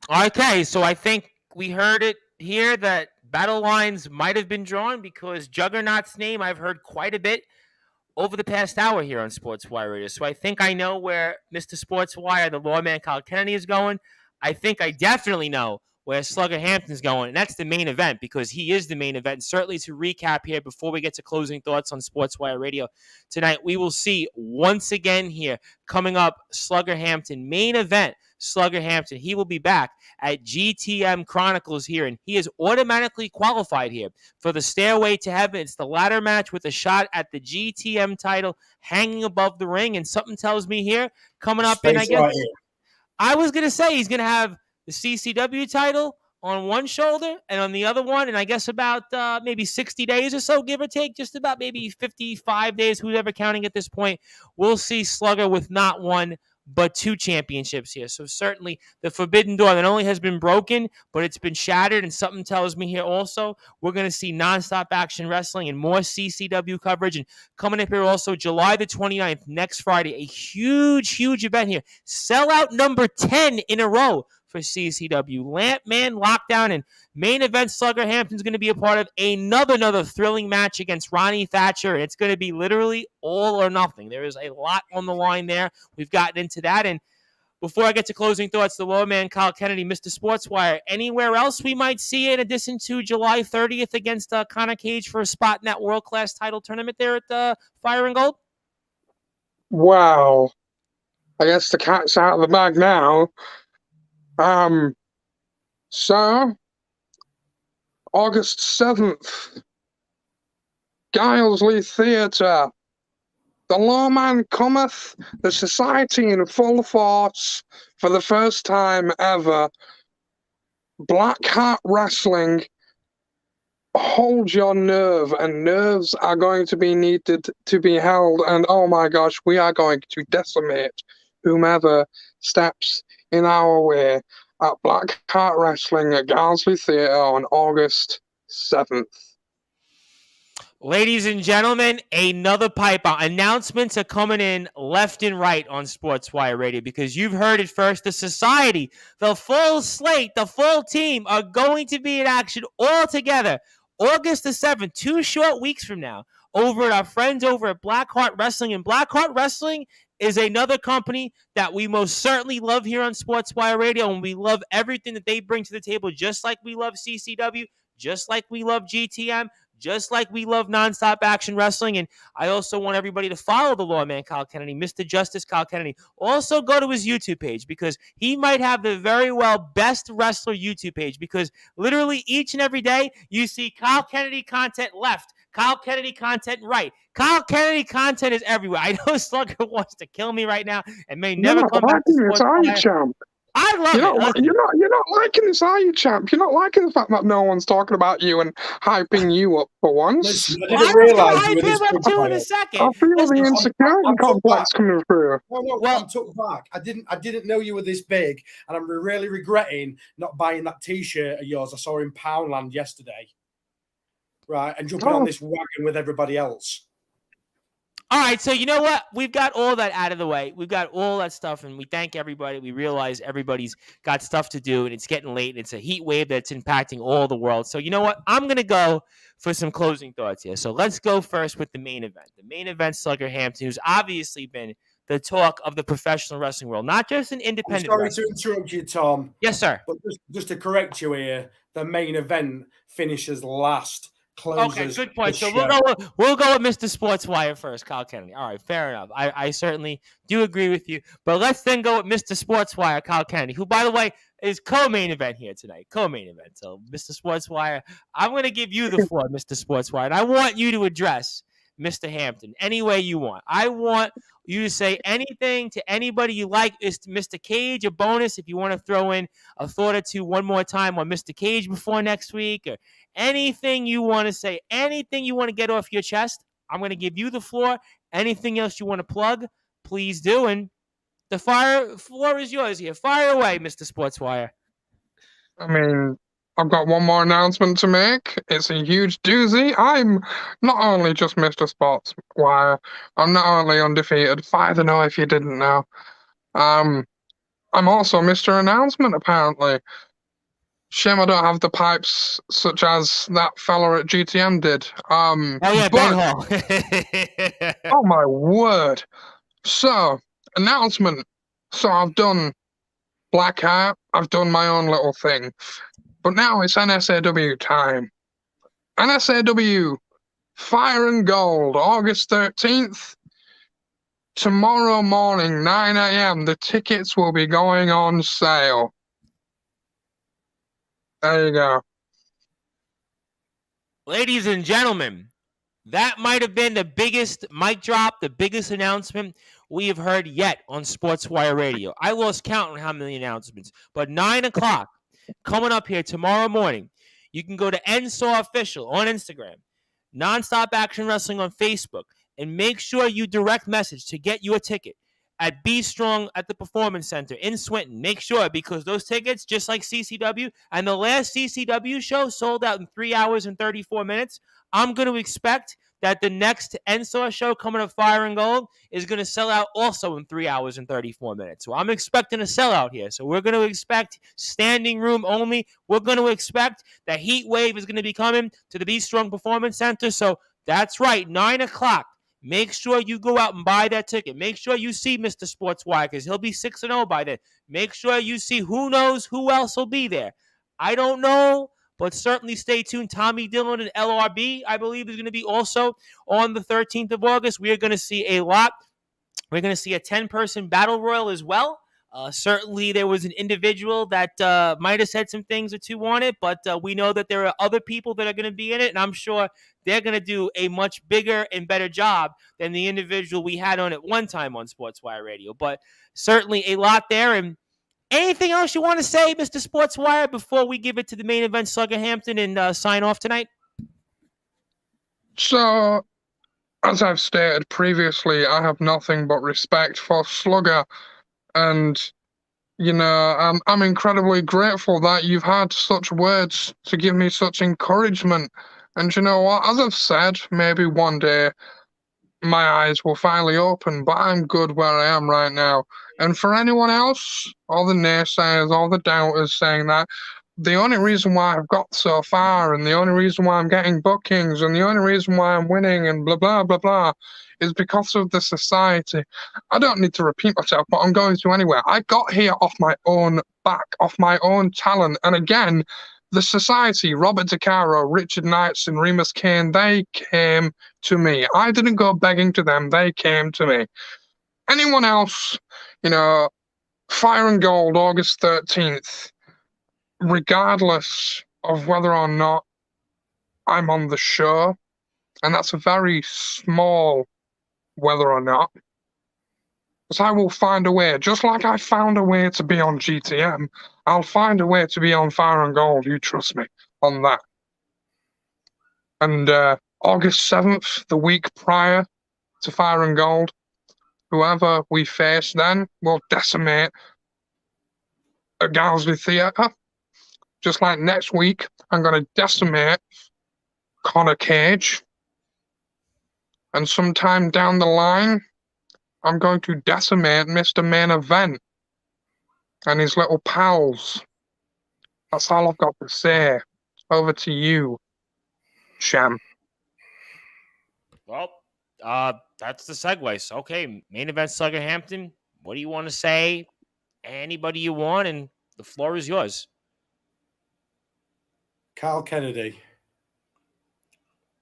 Okay, so I think we heard it here that battle lines might have been drawn because Juggernaut's name I've heard quite a bit over the past hour here on Sportswire Radio. So I think I know where Mr. Sportswire, the lawman Kyle Kennedy, is going. I think I definitely know where Slugger Hampton's going, and that's the main event because he is the main event. And certainly to recap here before we get to closing thoughts on Sportswire Radio tonight, we will see once again here coming up Slugger Hampton, main event. Slugger Hampton, he will be back at GTM Chronicles here, and he is automatically qualified here for the Stairway to Heaven. It's the ladder match with a shot at the GTM title hanging above the ring, and something tells me here coming up, and I guess right I was going to say he's going to have the CCW title on one shoulder and on the other one, and I guess about maybe 60 days or so, give or take, just about maybe 55 days, who's ever counting at this point, we'll see Slugger with not one, but 2 championships here. So certainly the forbidden door that only has been broken, but it's been shattered. And something tells me here also, we're going to see nonstop action wrestling and more CCW coverage. And coming up here also, July the 29th, next Friday, a huge, huge event here. Sellout number 10 in a row for CCW. Lampman Lockdown and main event Slugger Hampton's going to be a part of another thrilling match against Ronnie Thatcher. It's going to be literally all or nothing. There is a lot on the line there. We've gotten into that. And before I get to closing thoughts, the lawman Kyle Kennedy, Mr. Sportswire, anywhere else we might see in addition to July 30th against Connor Cage for a spot in that world-class title tournament there at Fire and Gold? Wow. I guess the cat's out of the bag now. So, August 7th, Gilesley Theatre. The lawman cometh, the society in full force for the first time ever. Black Hat Wrestling. Hold your nerve, and nerves are going to be needed to be held. And oh my gosh, we are going to decimate whomever steps in our way at Black Hat Wrestling at Gilesley Theatre on August 7th. Ladies and gentlemen, another pipe out. Announcements are coming in left and right on Sportswire Radio because you've heard it first. The society, the full slate, the full team are going to be in action all together. August the 7th, 2 short weeks from now, over at our friends over at Blackheart Wrestling. And Blackheart Wrestling is another company that we most certainly love here on Sportswire Radio, and we love everything that they bring to the table, just like we love CCW, just like we love GTM, just like we love nonstop action wrestling. And I also want everybody to follow the lawman Kyle Kennedy, Mr. Justice Kyle Kennedy. Also go to his YouTube page because he might have the very well best wrestler YouTube page because literally each and every day you see Kyle Kennedy content left, Kyle Kennedy content right. Kyle Kennedy content is everywhere. I know Slugger wants to kill me right now and may never come back to Sportswire. I love it. You're not liking this, are you, champ? You're not liking the fact that no one's talking about you and hyping you up for once. Listen, I didn't realise you were this up to in a second. I feel the insecurity complex coming through. Well, I'm took back. I didn't know you were this big, and I'm really regretting not buying that T-shirt of yours I saw in Poundland yesterday. right, and jumping on this wagon with everybody else. All right, so you know what? We've got all that out of the way. We've got all that stuff, and we thank everybody. We realize everybody's got stuff to do, and it's getting late, and it's a heat wave that's impacting all the world. So you know what? I'm going to go for some closing thoughts here. So let's go first with the main event. The main event, Slugger Hampton, who's obviously been the talk of the professional wrestling world, not just an independent I'm sorry wrestling. to interrupt you, Tom. Yes, sir. But just to correct you here, the main event finishes last. Okay, good point. So we'll go with Mr. Sportzwire first, Kyle Kennedy. All right, fair enough. I certainly do agree with you. But let's then go with Mr. Sportzwire, Kyle Kennedy, who, by the way, is co-main event here tonight. Co-main event. So, Mr. Sportzwire, I'm going to give you the floor, Mr. Sportzwire, and I want you to address Mr. Hampton any way you want. I want you to say anything to anybody you like. Is Mr. Cage a bonus if you want to throw in a thought or two one more time on Mr. Cage before next week, or anything you want to say, anything you want to get off your chest, I'm going to give you the floor. Anything else you want to plug, please do. And the floor is yours here. Fire away, Mr. Sportzwire. I mean, I've got one more announcement to make. It's a huge doozy. I'm not only just Mr. Sportswire, I'm not only undefeated, 5-0 if you didn't know. I'm also Mr. Announcement, apparently. Shame I don't have the pipes such as that fella at GTM did. Oh, yeah, Ben Hall. Oh, my word. So, announcement. So I've done Black Hat. I've done my own little thing. But now it's NSAW time. NSAW, Fire and Gold, August 13th. Tomorrow morning, 9 a.m., the tickets will be going on sale. There you go. Ladies and gentlemen, that might have been the biggest mic drop, the biggest announcement we have heard yet on Sportswire Radio. I lost count on how many announcements, but 9 o'clock coming up here tomorrow morning. You can go to NSAW Official on Instagram, Nonstop Action Wrestling on Facebook, and make sure you direct message to get your ticket at Be Strong at the Performance Center in Swinton. Make sure, because those tickets, just like CCW, and the last CCW show sold out in 3 hours and 34 minutes, I'm going to expect that the next NSAW show coming up, Fire and Gold, is going to sell out also in 3 hours and 34 minutes. So I'm expecting a sellout here. So we're going to expect standing room only. We're going to expect that heat wave is going to be coming to the Be Strong Performance Center. So that's right, 9 o'clock. Make sure you go out and buy that ticket. Make sure you see Mr. Sportswire, because he'll be 6-0 by then. Make sure you see who knows who else will be there. I don't know, but certainly stay tuned. Tommy Dillon and LRB, I believe, is going to be also on the 13th of August. We are going to see a lot. We're going to see a 10-person battle royal as well. Certainly there was an individual that might have said some things or two on it, but we know that there are other people that are going to be in it, and I'm sure they're going to do a much bigger and better job than the individual we had on at one time on Sportswire Radio. But certainly a lot there. And anything else you want to say, Mr. Sportswire, before we give it to the main event, Slugger Hampton, and sign off tonight? So, as I've stated previously, I have nothing but respect for Slugger. And, you know, I'm incredibly grateful that you've had such words to give me such encouragement. And you know what? As I've said, maybe one day my eyes will finally open, but I'm good where I am right now. And for anyone else, all the naysayers, all the doubters saying that, the only reason why I've got so far, and the only reason why I'm getting bookings, and the only reason why I'm winning, and blah, blah, blah, blah, is because of the society. I don't need to repeat myself, but I'm going to anyway. I got here off my own back, off my own talent. And again, the society, Robert DeCaro, Richard Knights, and Remus Kane, they came to me. I didn't go begging to them. They came to me. Anyone else, you know, Fire and Gold, August 13th, regardless of whether or not I'm on the show, and that's a very small whether or not, because I will find a way. Just like I found a way to be on GTM, I'll find a way to be on Fire and Gold. You trust me on that. And August 7th, the week prior to Fire and Gold, whoever we face then will decimate a Gowsley Theatre. Just like next week, I'm going to decimate Connor Cage. And sometime down the line, I'm going to decimate Mr. Main Event and his little pals. That's all I've got to say. Over to you, Sham. Well, that's the segue. So, okay, main event Slugger Hampton. What do you want to say? Anybody you want, and the floor is yours. Kyle Kennedy,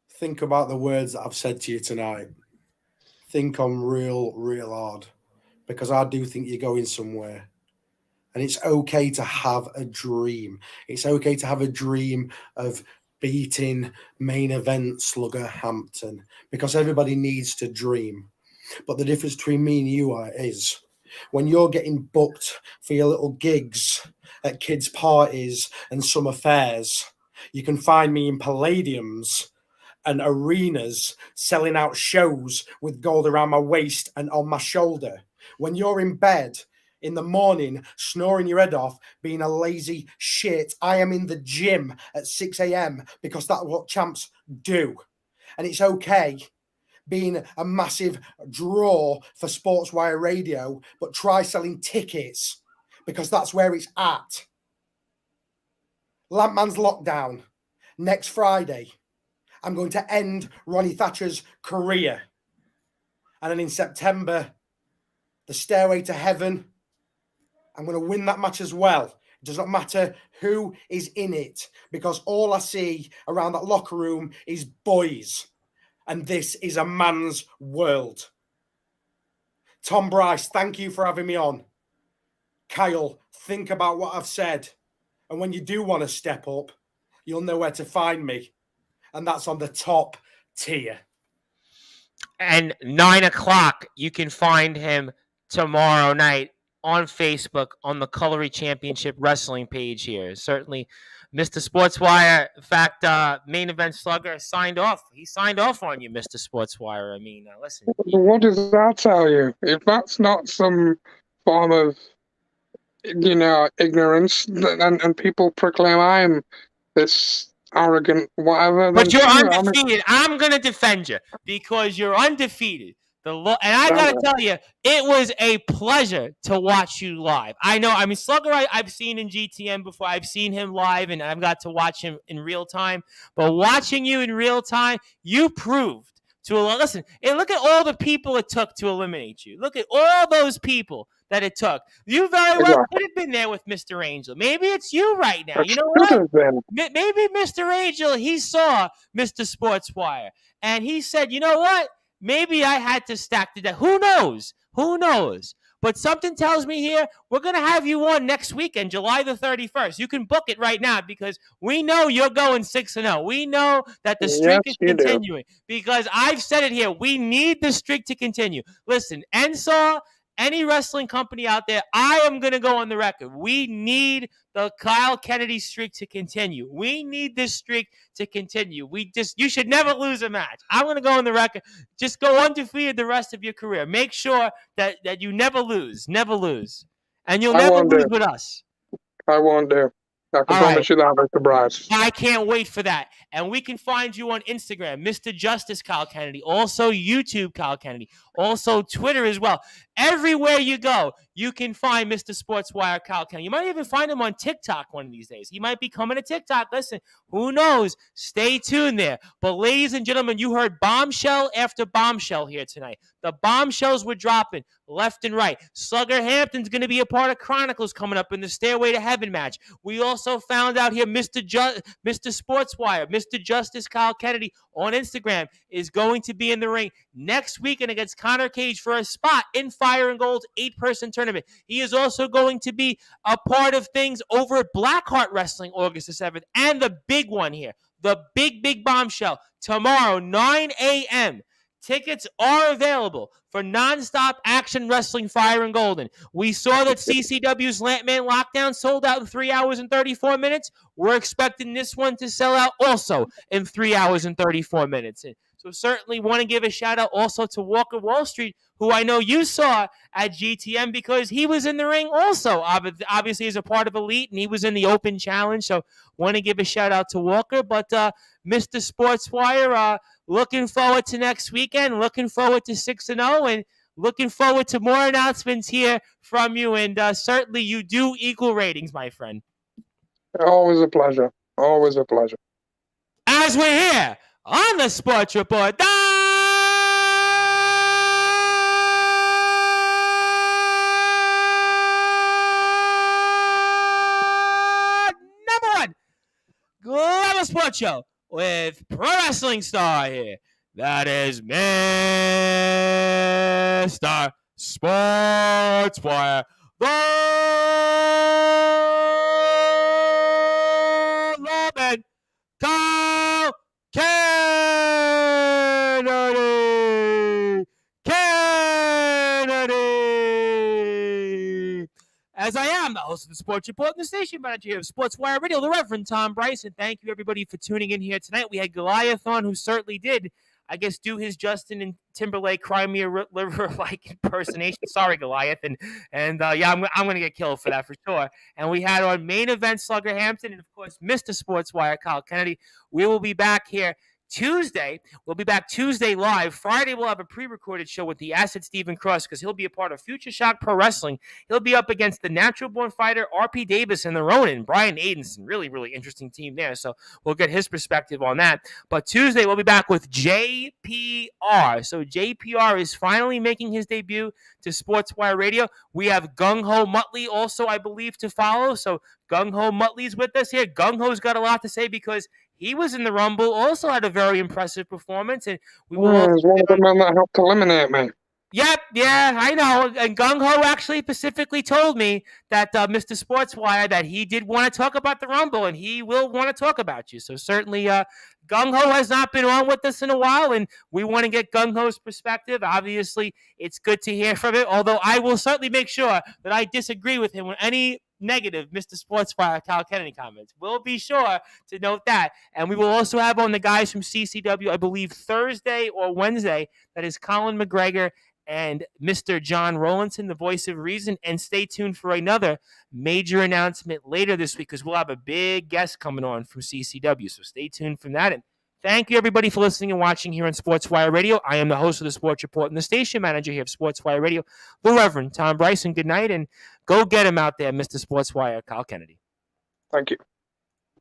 think about the words that I've said to you tonight. Think on real hard, because I do think you're going somewhere. And it's okay to have a dream. It's okay to have a dream of beating main event Slugger Hampton, because everybody needs to dream. But the difference between me and you is when you're getting booked for your little gigs at kids' parties and summer fairs, you can find me in Palladiums and arenas selling out shows with gold around my waist and on my shoulder. When you're in bed in the morning, snoring your head off, being a lazy shit, I am in the gym at 6 a.m. because that's what champs do. And it's okay being a massive draw for Sportswire Radio, but try selling tickets because that's where it's at. Lampman's Lockdown, next Friday. I'm going to end Ronnie Thatcher's career. And then in September, the Stairway to Heaven, I'm going to win that match as well. It does not matter who is in it, because all I see around that locker room is boys. And this is a man's world. Tom Bryce, thank you for having me on. Kyle, think about what I've said. And when you do want to step up, you'll know where to find me. And that's on the top tier. And 9 o'clock, you can find him tomorrow night on Facebook on the Colory Championship Wrestling page here. Certainly, Mr. Sportswire. In fact, main event Slugger signed off. He signed off on you, Mr. Sportswire. I mean, listen. What does that tell you? If that's not some form of, ignorance, and people proclaim I am this arrogant whatever. But you're undefeated. I'm going to defend you because you're undefeated. And I got to tell you, it was a pleasure to watch you live. I know. I mean, Slugger, I've seen in GTM before. I've seen him live, and I've got to watch him in real time. But watching you in real time, you proved listen, and look at all the people it took to eliminate you. Look at all those people that it took. You very well could have been there with Mr. Angel. Maybe it's you right now. You know what? Maybe Mr. Angel, he saw Mr. Sportswire, and he said, you know what? Maybe I had to stack the deck. Who knows? Who knows? But something tells me here, we're going to have you on next weekend, July the 31st. You can book it right now because we know you're going 6-0. We know that the streak is continuing because I've said it here. We need the streak to continue. Listen, NSAW, any wrestling company out there, I am going to go on the record. We need the Kyle Kennedy streak to continue. We need this streak to continue. You should never lose a match. I'm going to go on the record. Just go undefeated the rest of your career. Make sure that you never lose. Never lose. And you'll never lose with us. I won't do. I can promise you that, Mr. Bryce. I can't wait for that. And we can find you on Instagram, Mr. Justice Kyle Kennedy. Also YouTube Kyle Kennedy. Also Twitter as well. Everywhere you go, you can find Mr. Sportswire Kyle Kennedy. You might even find him on TikTok one of these days. He might be coming to TikTok. Listen, who knows? Stay tuned there. But ladies and gentlemen, you heard bombshell after bombshell here tonight. The bombshells were dropping left and right. Slugger Hampton's going to be a part of Chronicles coming up in the Stairway to Heaven match. We also found out here Mr. Sportswire, Mr. Justice Kyle Kennedy on Instagram is going to be in the ring next weekend against Connor Cage for a spot in Fire and Gold's 8-person tournament. He is also going to be a part of things over at Blackheart Wrestling August the 7th. And the big one here, the big bombshell, tomorrow, 9 a.m., tickets are available for Nonstop Action Wrestling Fire and Golden. We saw that CCW's Lampman Lockdown sold out in 3 hours and 34 minutes. We're expecting this one to sell out also in 3 hours and 34 minutes. So So certainly want to give a shout out also to Walker Wall Street, who I know you saw at GTM because he was in the ring also, obviously as a part of Elite, and he was in the Open Challenge. So want to give a shout out to Walker. But Mr. Sportswire, looking forward to next weekend, looking forward to 6-0, and looking forward to more announcements here from you. And certainly you do equal ratings, my friend. Always a pleasure. Always a pleasure. As we're here on the Sports Report, number one Global Sports Show with Pro Wrestling Star here. That is Mr. Sportswire, the Lawman Kyle Kennedy. As I am the host of the Sports Report and the station manager here of Sportswire Radio, the Reverend Tom Bryson. Thank you, everybody, for tuning in here tonight. We had Goliath on, who certainly did, I guess, do his Justin and Timberlake Crimea River-like impersonation. Sorry, Goliath. And yeah, I'm going to get killed for that for sure. And we had on main event Slugger Hampton and, of course, Mr. Sportswire, Kyle Kennedy. We will be back here Tuesday. We'll be back Tuesday live. Friday, we'll have a pre-recorded show with the Acid Stephen Cross because he'll be a part of Future Shock Pro Wrestling. He'll be up against the Natural Born Fighter, R.P. Davis, and the Ronin, Brian Aidenson. Really, really interesting team there. So we'll get his perspective on that. But Tuesday, we'll be back with JPR. So JPR is finally making his debut to Sportswire Radio. We have Gung Ho Muttley also, I believe, to follow. So Gung Ho Muttley's with us here. Gung Ho's got a lot to say because he was in the Rumble, also had a very impressive performance. And we will He's one of the men that helped eliminate me. Yep, yeah, I know. And Gung Ho actually specifically told me that Mr. Sportswire, that he did want to talk about the Rumble, and he will want to talk about you. So certainly Gung Ho has not been on with us in a while, and we want to get Gung Ho's perspective. Obviously, it's good to hear from it, although I will certainly make sure that I disagree with him with any negative Mr. Sportswire Kyle Kennedy comments. We'll be sure to note that. And we will also have on the guys from CCW, I believe, Thursday or Wednesday. That is Colin McGregor and Mr. John Rowlandson, the voice of reason. And stay tuned for another major announcement later this week because we'll have a big guest coming on from CCW. So stay tuned for that. And thank you, everybody, for listening and watching here on Sportswire Radio. I am the host of the Sports Report and the station manager here of Sportswire Radio, the Reverend Tom Bryson. Good night, and go get him out there, Mr. Sportswire, Kyle Kennedy. Thank you.